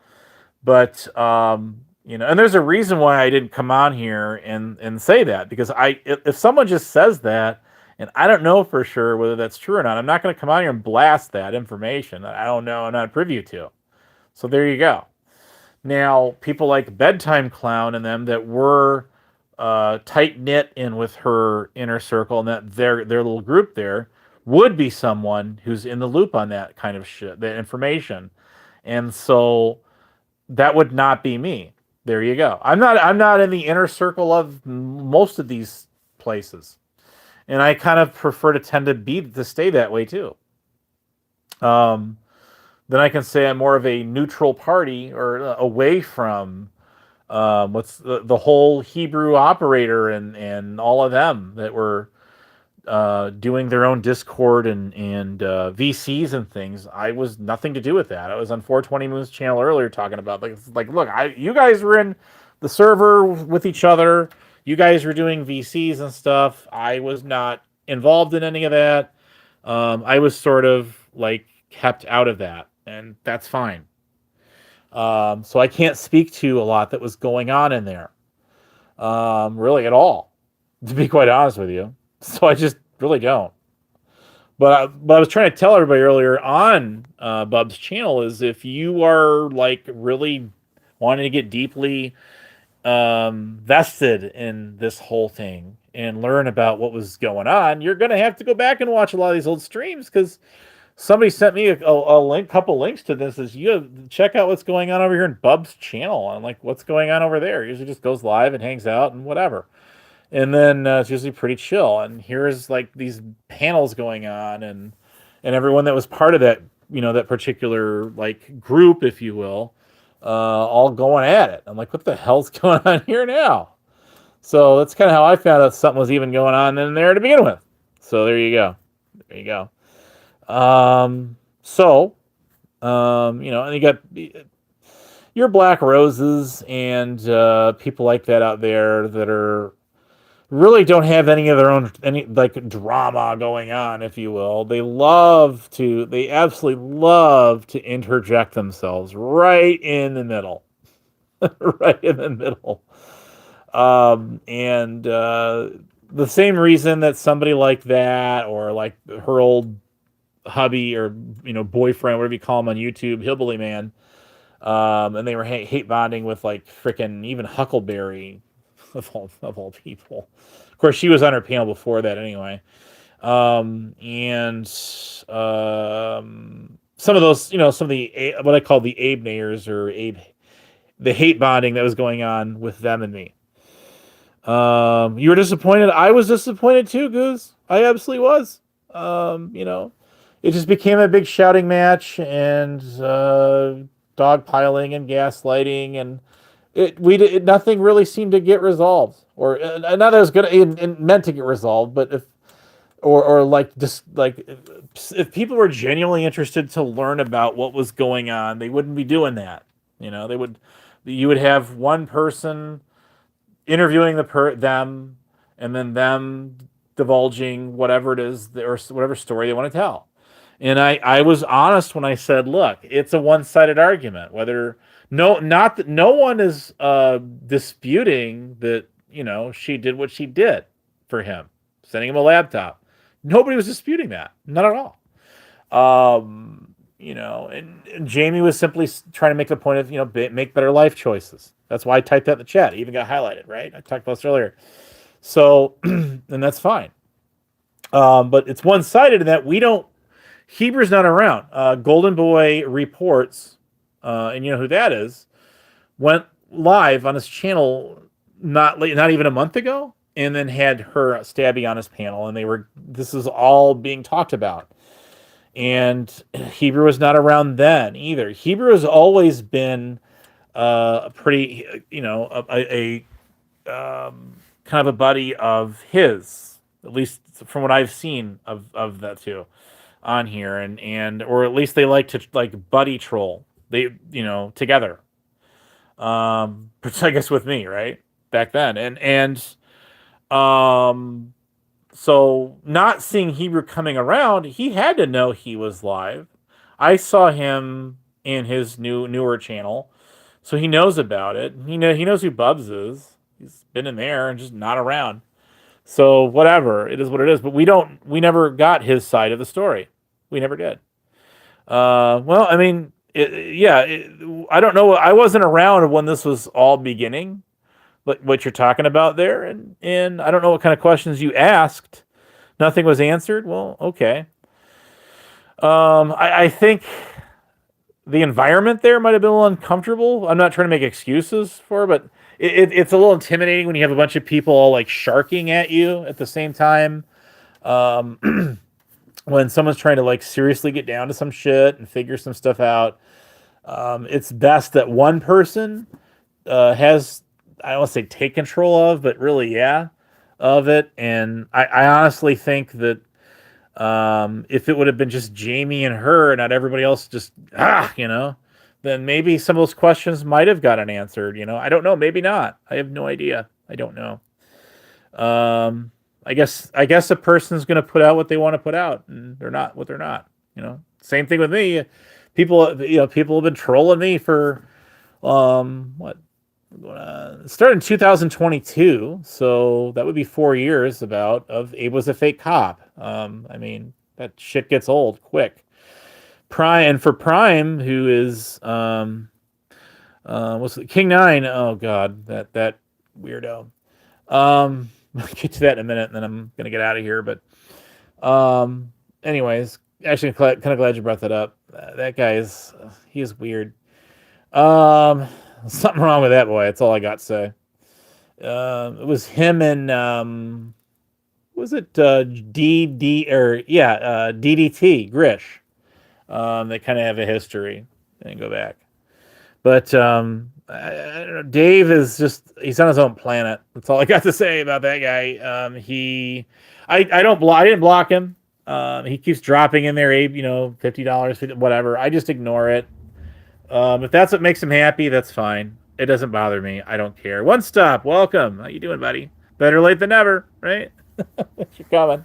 But and there's a reason why I didn't come on here and say that, because if someone just says that, and I don't know for sure whether that's true or not, I'm not going to come on here and blast that information that I don't know, I'm not privy to. So there you go. Now, people like Bedtime Clown and them that were tight knit in with her inner circle, and that their little group there would be someone who's in the loop on that kind of shit, that information, and so that would not be me. There you go. I'm not in the inner circle of most of these places, and I kind of prefer to stay that way too. Then I can say I'm more of a neutral party, or away from what's the whole Hebrew operator and all of them that were doing their own Discord and VCs and things. I was nothing to do with that. I was on 420 Moon's channel earlier talking about look, you guys were in the server with each other. You guys were doing VCs and stuff. I was not involved in any of that. I was sort of like kept out of that, and that's fine. So I can't speak to a lot that was going on in there, really at all, to be quite honest with you. So I just really don't. But I was trying to tell everybody earlier on Bub's channel is, if you are like really wanting to get deeply vested in this whole thing and learn about what was going on, you're going to have to go back and watch a lot of these old streams, because somebody sent me a couple links to this. Is you check out what's going on over here in Bub's channel. I'm like, what's going on over there? He usually just goes live and hangs out and whatever. And then it's usually pretty chill. And here's like these panels going on, and everyone that was part of that, that particular like group, if you will, all going at it. I'm like, what the hell's going on here now? So that's kind of how I found out something was even going on in there to begin with. So there you go. There you go. And you got your Black Roses and people like that out there that are really don't have any like drama going on, if you will. They absolutely love to interject themselves right in the middle. Right in the middle. And the same reason that somebody like that, or like her old hubby or boyfriend, whatever you call him on YouTube, Hillbilly Man, and they were hate bonding with like freaking even Huckleberry of all people. Of course, she was on her panel before that anyway. And some of those, some of the what I call the Abe Nayers, or the hate bonding that was going on with them and me. You were disappointed. I was disappointed too, Goose. I absolutely was. It just became a big shouting match and dogpiling and gaslighting, and nothing really seemed to get resolved or not as good and meant to get resolved, but if or like just like if people were genuinely interested to learn about what was going on, they wouldn't be doing that. They would. You would have one person interviewing them, and then them divulging whatever it is or whatever story they want to tell. And I was honest when I said, look, it's a one-sided argument. Whether not that no one is disputing that she did what she did for him, sending him a laptop. Nobody was disputing that, not at all. And Jamie was simply trying to make the point of make better life choices. That's why I typed that in the chat. It even got highlighted, right? I talked about this earlier. So, and that's fine. But it's one-sided in that we don't. Heber's not around. Golden Boy Reports, and you know who that is, went live on his channel not even a month ago, and then had her Stabby on his panel, and this is all being talked about. And Heber was not around then either. Heber has always been a pretty, a kind of a buddy of his, at least from what I've seen of that too on here, and or at least they like to buddy troll. They together. I guess with me, right? Back then. So not seeing Heber coming around, he had to know he was live. I saw him in his newer channel, so he knows about it. He knows who Bubs is. He's been in there and just not around. So whatever, it is what it is. But we never got his side of the story. We never did. Well, I mean, I don't know. I wasn't around when this was all beginning. What you're talking about there, and I don't know what kind of questions you asked. Nothing was answered. Well, okay. I think the environment there might have been a little uncomfortable. I'm not trying to make excuses for it, but it's a little intimidating when you have a bunch of people all like sharking at you at the same time. When someone's trying to like seriously get down to some shit and figure some stuff out, it's best that one person has, I don't want to say take control of, but really, of it. And I honestly think that if it would have been just Jamie and her and not everybody else just, then maybe some of those questions might have gotten answered. I don't know. Maybe not. I have no idea. I don't know. I guess a person's going to put out what they want to put out, and they're not what they're not. Same thing with me. People have been trolling me for, what? It started in 2022, so that would be 4 years of Abe was a fake cop. I mean, that shit gets old quick. For Prime, who is what's it, King 9? Oh God, that weirdo. I'll get to that in a minute, and then I'm gonna get out of here. But anyways, actually, kind of glad you brought that up. That guy he's weird. Something wrong with that boy. That's all I got to say. It was him and was it DDT Grish. They kind of have a history and go back. But I don't know. Dave is he's on his own planet. That's all I got to say about that guy. I didn't block him. He keeps dropping in there, Abe, $50, whatever. I just ignore it. If that's what makes him happy, that's fine. It doesn't bother me. I don't care. One Stop, welcome. How you doing, buddy? Better late than never, right? Thanks for coming.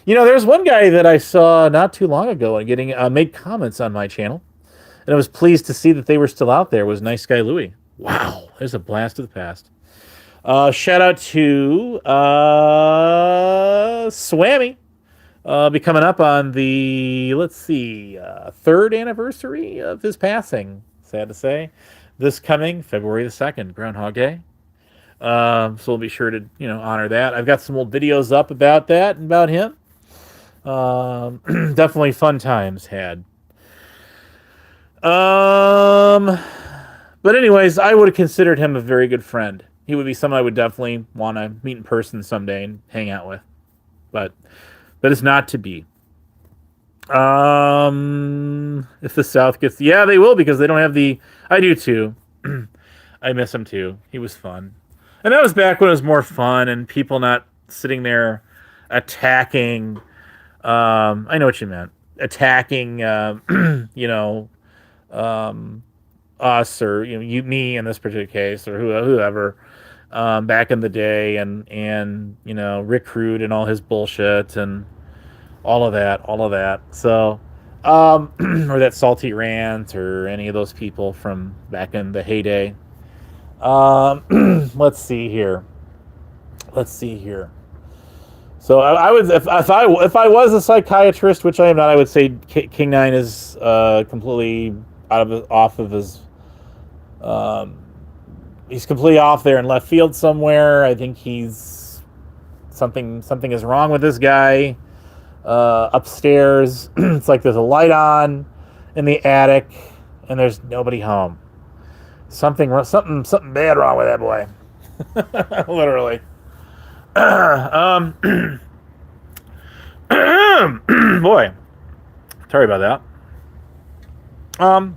There's one guy that I saw not too long ago and getting made comments on my channel, and I was pleased to see that they were still out there. Was Nice Guy Louie. Wow, there's a blast of the past. Shout out to Swammy. Be coming up on the, third anniversary of his passing. Sad to say. This coming February the 2nd, Groundhog Day. So we'll be sure to, honor that. I've got some old videos up about that and about him. Definitely fun times had. But anyways, I would have considered him a very good friend. He would be someone I would definitely want to meet in person someday and hang out with. But that is not to be. If the South gets... Yeah, they will, because they don't have the... I do too. I miss him too. He was fun. And that was back when it was more fun and people not sitting there attacking. I know what you meant. Attacking, you know, um, us or me in this particular case or whoever back in the day, and Rick Rude and all his bullshit and all of that. So, or that salty rant or any of those people from back in the heyday. Let's see here. Let's see here. So I would, if I was a psychiatrist, which I am not, I would say King Nine is completely off of his. Um, he's completely off there in left field somewhere. I think he's something is wrong with this guy. Upstairs, it's like there's a light on in the attic, and there's nobody home. Something bad wrong with that boy. Literally. Boy, sorry about that.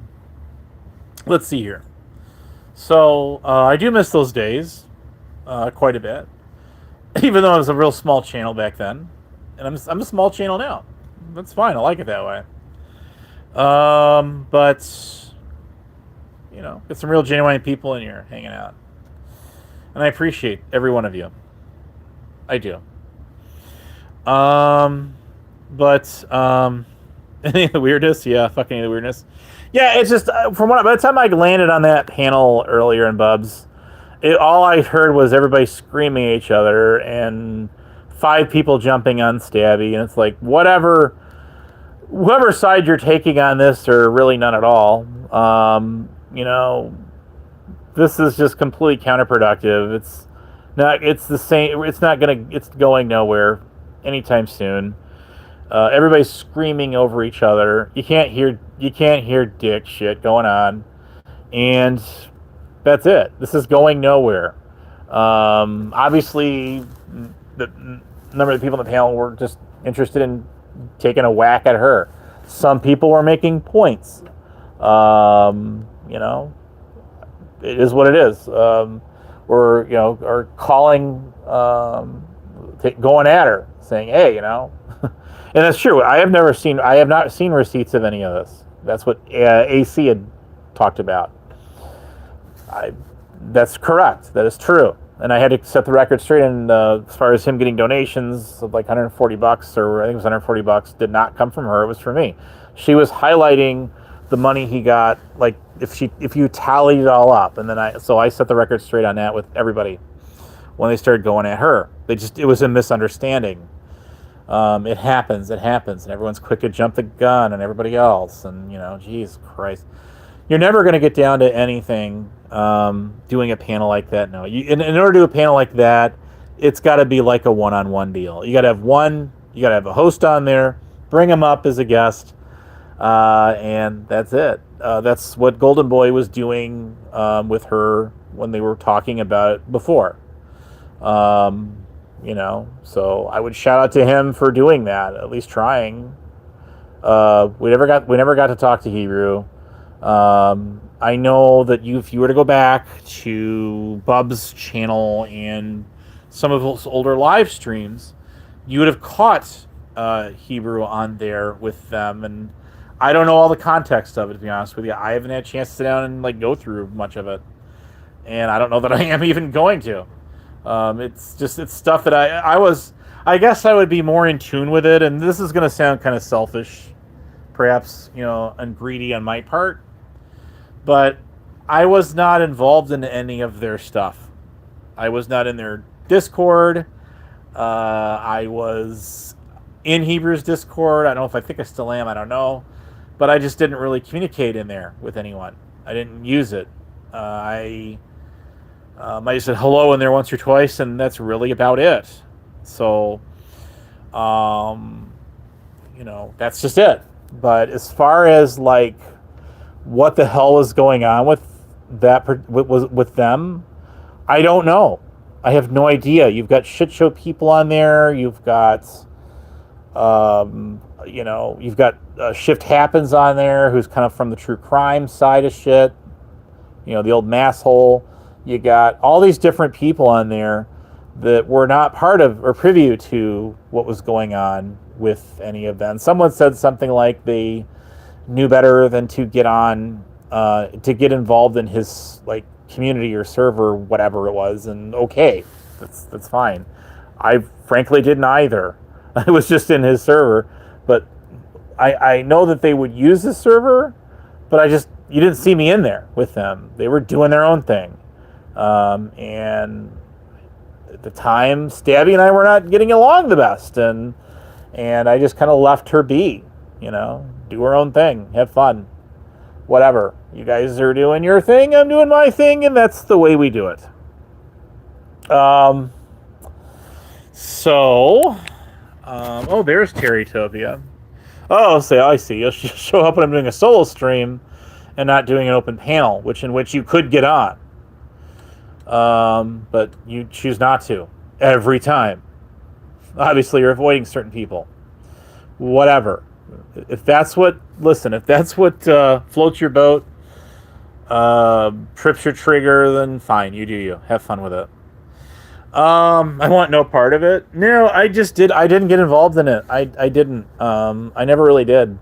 Let's see here. So I do miss those days quite a bit, even though it was a real small channel back then, and I'm a small channel now. That's fine. I like it that way. But get some real genuine people in here hanging out, and I appreciate every one of you. I do. But any of the weirdness, yeah, fucking any of the weirdness. Yeah, it's just by the time I landed on that panel earlier in Bubs, all I heard was everybody screaming at each other and 5 people jumping on Stabby, and it's like whoever side you're taking on this, or really none at all. This is just completely counterproductive. It's the same. It's going nowhere anytime soon. Everybody's screaming over each other. You can't hear dick shit going on, and that's it. This is going nowhere. Obviously, the number of people in the panel were just interested in taking a whack at her. Some people were making points. It is what it is. Or calling, going at her, saying, "Hey, And that's true. I have not seen receipts of any of this. That's what AC had talked about. That's correct. That is true. And I had to set the record straight. And as far as him getting donations of like $140, or I think it was $140, did not come from her. It was from me. She was highlighting the money he got, like if you tallied it all up. And then I set the record straight on that with everybody when they started going at her. It was a misunderstanding. It happens, and everyone's quick to jump the gun on everybody else, and Jesus Christ, you're never going to get down to anything doing a panel like that. No, in order to do a panel like that, it's got to be like a one-on-one deal. You got to have a host on there, bring him up as a guest, and that's it. That's what Golden Boy was doing with her when they were talking about it before. So I would shout out to him for doing that, at least trying. We never got to talk to Hebrew. I know that if you were to go back to Bub's channel and some of his older live streams, you would have caught Hebrew on there with them, and I don't know all the context of it, to be honest with you. I haven't had a chance to sit down and go through much of it, and I don't know that I am even going to. It's stuff that I guess I would be more in tune with it, and this is going to sound kind of selfish, perhaps, and greedy on my part, but I was not involved in any of their stuff. I was not in their Discord. I was in Hebrew's Discord. I think I still am. I don't know, but I just didn't really communicate in there with anyone. I didn't use it. I just said hello in there once or twice, and that's really about it. So, that's just it. But as far as what the hell is going on with with them, I don't know. I have no idea. You've got shit show people on there. You've got, Shift Happens on there, who's kind of from the true crime side of shit. The old masshole. You got all these different people on there that were not part of or privy to what was going on with any of them. Someone said something like they knew better than to get on, to get involved in his like community or server, whatever it was, and okay, that's fine. I frankly didn't either. I was just in his server, but I know that they would use the server, but you didn't see me in there with them. They were doing their own thing. And at the time, Stabby and I were not getting along the best, and I just kind of left her be, do her own thing, have fun, whatever. You guys are doing your thing, I'm doing my thing, and that's the way we do it. Oh, there's Terrytopia. Oh, I see. You'll show up when I'm doing a solo stream and not doing an open panel, in which you could get on. But you choose not to every time. Obviously, you're avoiding certain people. Whatever. If that's what floats your boat, trips your trigger, then fine, you do you. Have fun with it. I want no part of it. No, I didn't get involved in it. I didn't. I never really did.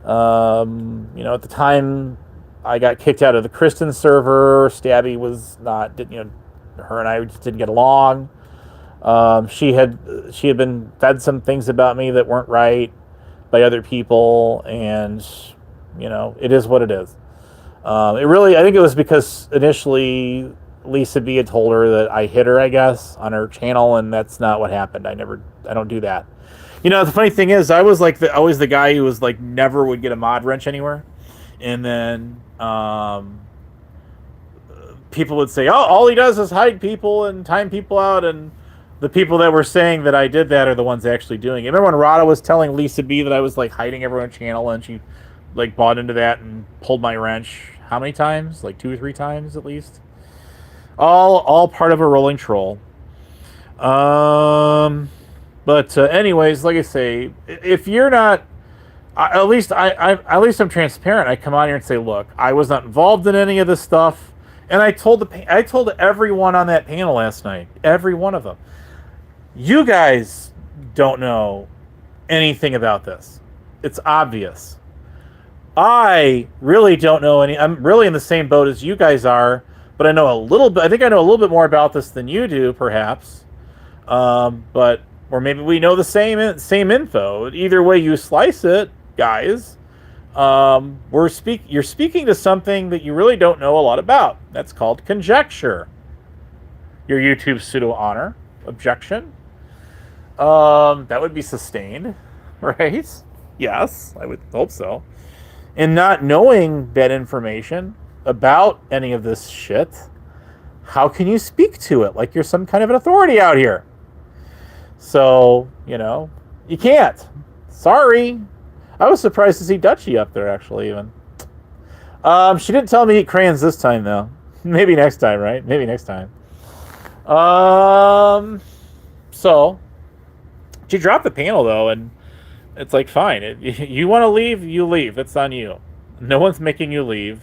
At the time, I got kicked out of the Kristen server. Stabby was not, her and I just didn't get along. She had been fed some things about me that weren't right by other people, and it is what it is. I think it was because initially Lisa B had told her that I hit her, I guess, on her channel, and that's not what happened. I don't do that. The funny thing is, I was always the guy who was like never would get a mod wrench anywhere, and then people would say, "Oh, all he does is hide people and time people out," and the people that were saying that I did that are the ones actually doing it. Remember when Rada was telling Lisa B that I was like hiding everyone's channel, and she like bought into that and pulled my wrench how many times? Like 2 or 3 times at least. All part of a rolling troll. But anyways, like I say, if you're not, at least I'm transparent. I come on here and say, look, I was not involved in any of this stuff, and I told everyone on that panel last night, every one of them, you guys don't know anything about this. It's obvious. I really don't know any. I'm really in the same boat as you guys are, but I know a little bit. I think I know a little bit more about this than you do, perhaps. Or maybe we know the same info. Either way you slice it, guys, you're speaking to something that you really don't know a lot about. That's called conjecture. Your YouTube pseudo honor objection. That would be sustained, right? Yes, I would hope so. And not knowing that information about any of this shit, how can you speak to it like you're some kind of an authority out here? So, you can't. Sorry. I was surprised to see Dutchie up there, actually, even. She didn't tell me to eat crayons this time, though. Maybe next time, right? Maybe next time. So, she dropped the panel, though, and it's like, fine. You want to leave, you leave. It's on you. No one's making you leave.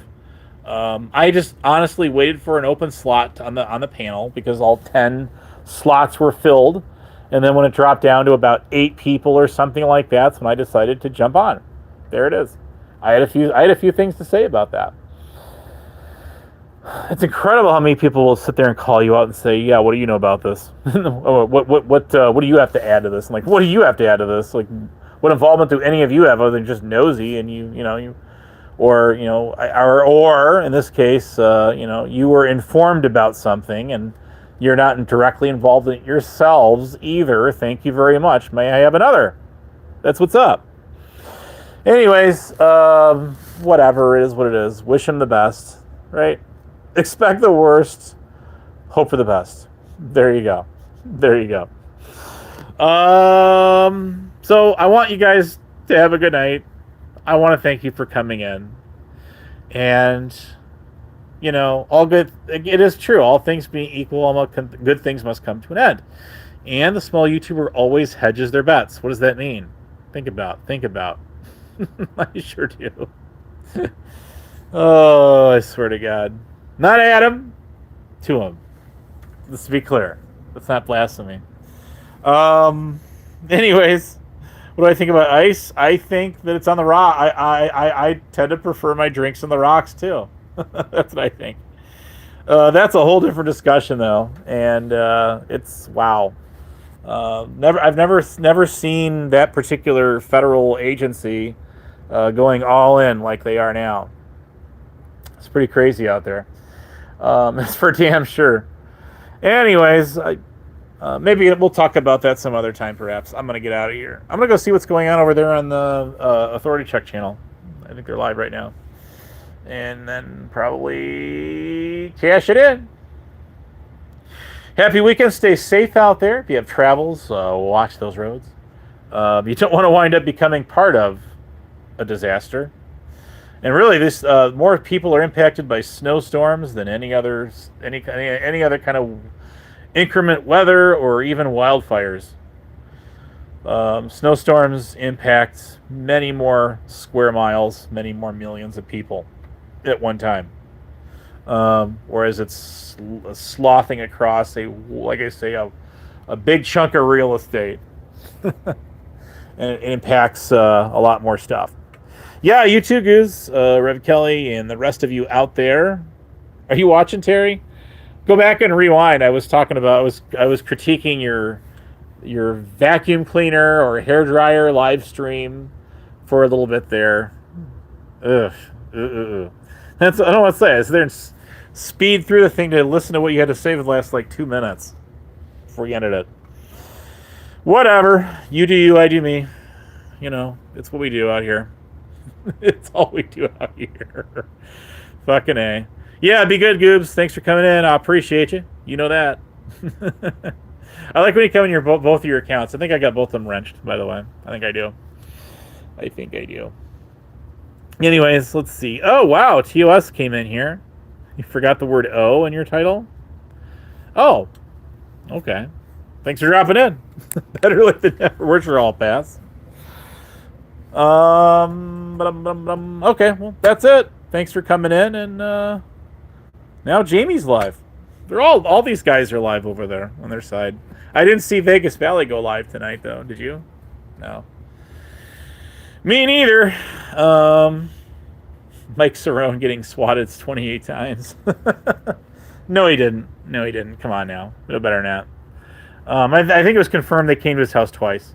I just honestly waited for an open slot on the panel because all 10 slots were filled. And then when it dropped down to about 8 people or something like that, that's when I decided to jump on. There it is. I had a few things to say about that. It's incredible how many people will sit there and call you out and say, "Yeah, what do you know about this? what do you have to add to this?" And like, what do you have to add to this? Like, what involvement do any of you have other than just nosy and or in this case, you were informed about something and you're not directly involved in it yourselves either. Thank you very much. May I have another? That's what's up. Anyways, whatever, it is what it is. Wish him the best, right? Expect the worst, hope for the best. There you go. So I want you guys to have a good night. I want to thank you for coming in. And, all good. It is true. All things being equal, all good things must come to an end. And the small YouTuber always hedges their bets. What does that mean? Think about. I sure do. Oh, I swear to God. Not Adam. to him. Let's be clear. That's not blasphemy. Um. Anyways, what do I think about ice? I think that it's on the rock. I tend to prefer my drinks on the rocks too. That's what I think. That's a whole different discussion though, and it's wow. I've never seen that particular federal agency going all in like they are now. It's pretty crazy out there. It's for damn sure. Anyways, maybe we'll talk about that some other time, perhaps. I'm going to get out of here. I'm going to go see what's going on over there on the Authority Check channel. I think they're live right now. And then probably cash it in. Happy weekend. Stay safe out there. If you have travels, watch those roads. You don't want to wind up becoming part of a disaster. And really, this more people are impacted by snowstorms than any other kind of increment weather or even wildfires. Snowstorms impact many more square miles, many more millions of people at one time. Whereas it's slothing across a big chunk of real estate. And it impacts a lot more stuff. Yeah, you too, Goose, Rev Kelly, and the rest of you out there. Are you watching, Terry? Go back and rewind. I was critiquing your vacuum cleaner or hair dryer live stream for a little bit there. Ugh. That's I don't know what to say. I sit there and speed through the thing to listen to what you had to say for the last 2 minutes before you ended it. Whatever. You do you, I do me. It's what we do out here. It's all we do out here. Fucking A. Yeah, be good, Goobs. Thanks for coming in. I appreciate you. You know that. I like when you come in both of your accounts. I think I got both of them wrenched, by the way. I think I do. Anyways, let's see. Oh, wow. TOS came in here. You forgot the word O in your title? Oh. Okay. Thanks for dropping in. Better late than never. Words are all pass. Okay, well, that's it. Thanks for coming in, and now Jamie's live. They're all these guys are live over there on their side. I didn't see Vegas Valley go live tonight, though. Did you? No. Me neither. Mike Cerrone getting swatted 28 times. No, he didn't. Come on now. No better than that. I think it was confirmed they came to his house twice.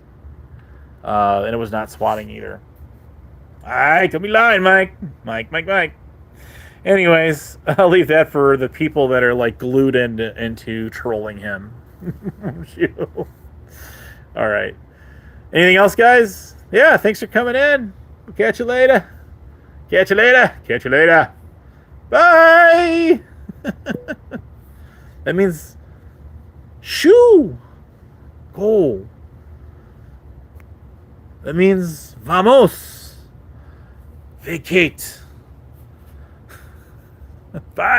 And it was not swatting either. Alright, don't be lying, Mike. Mike. Anyways, I'll leave that for the people that are glued into trolling him. Alright. Anything else, guys? Yeah, thanks for coming in. We'll catch you later. Bye! That means shoo! Go. That means vamos. Vacate. Bye.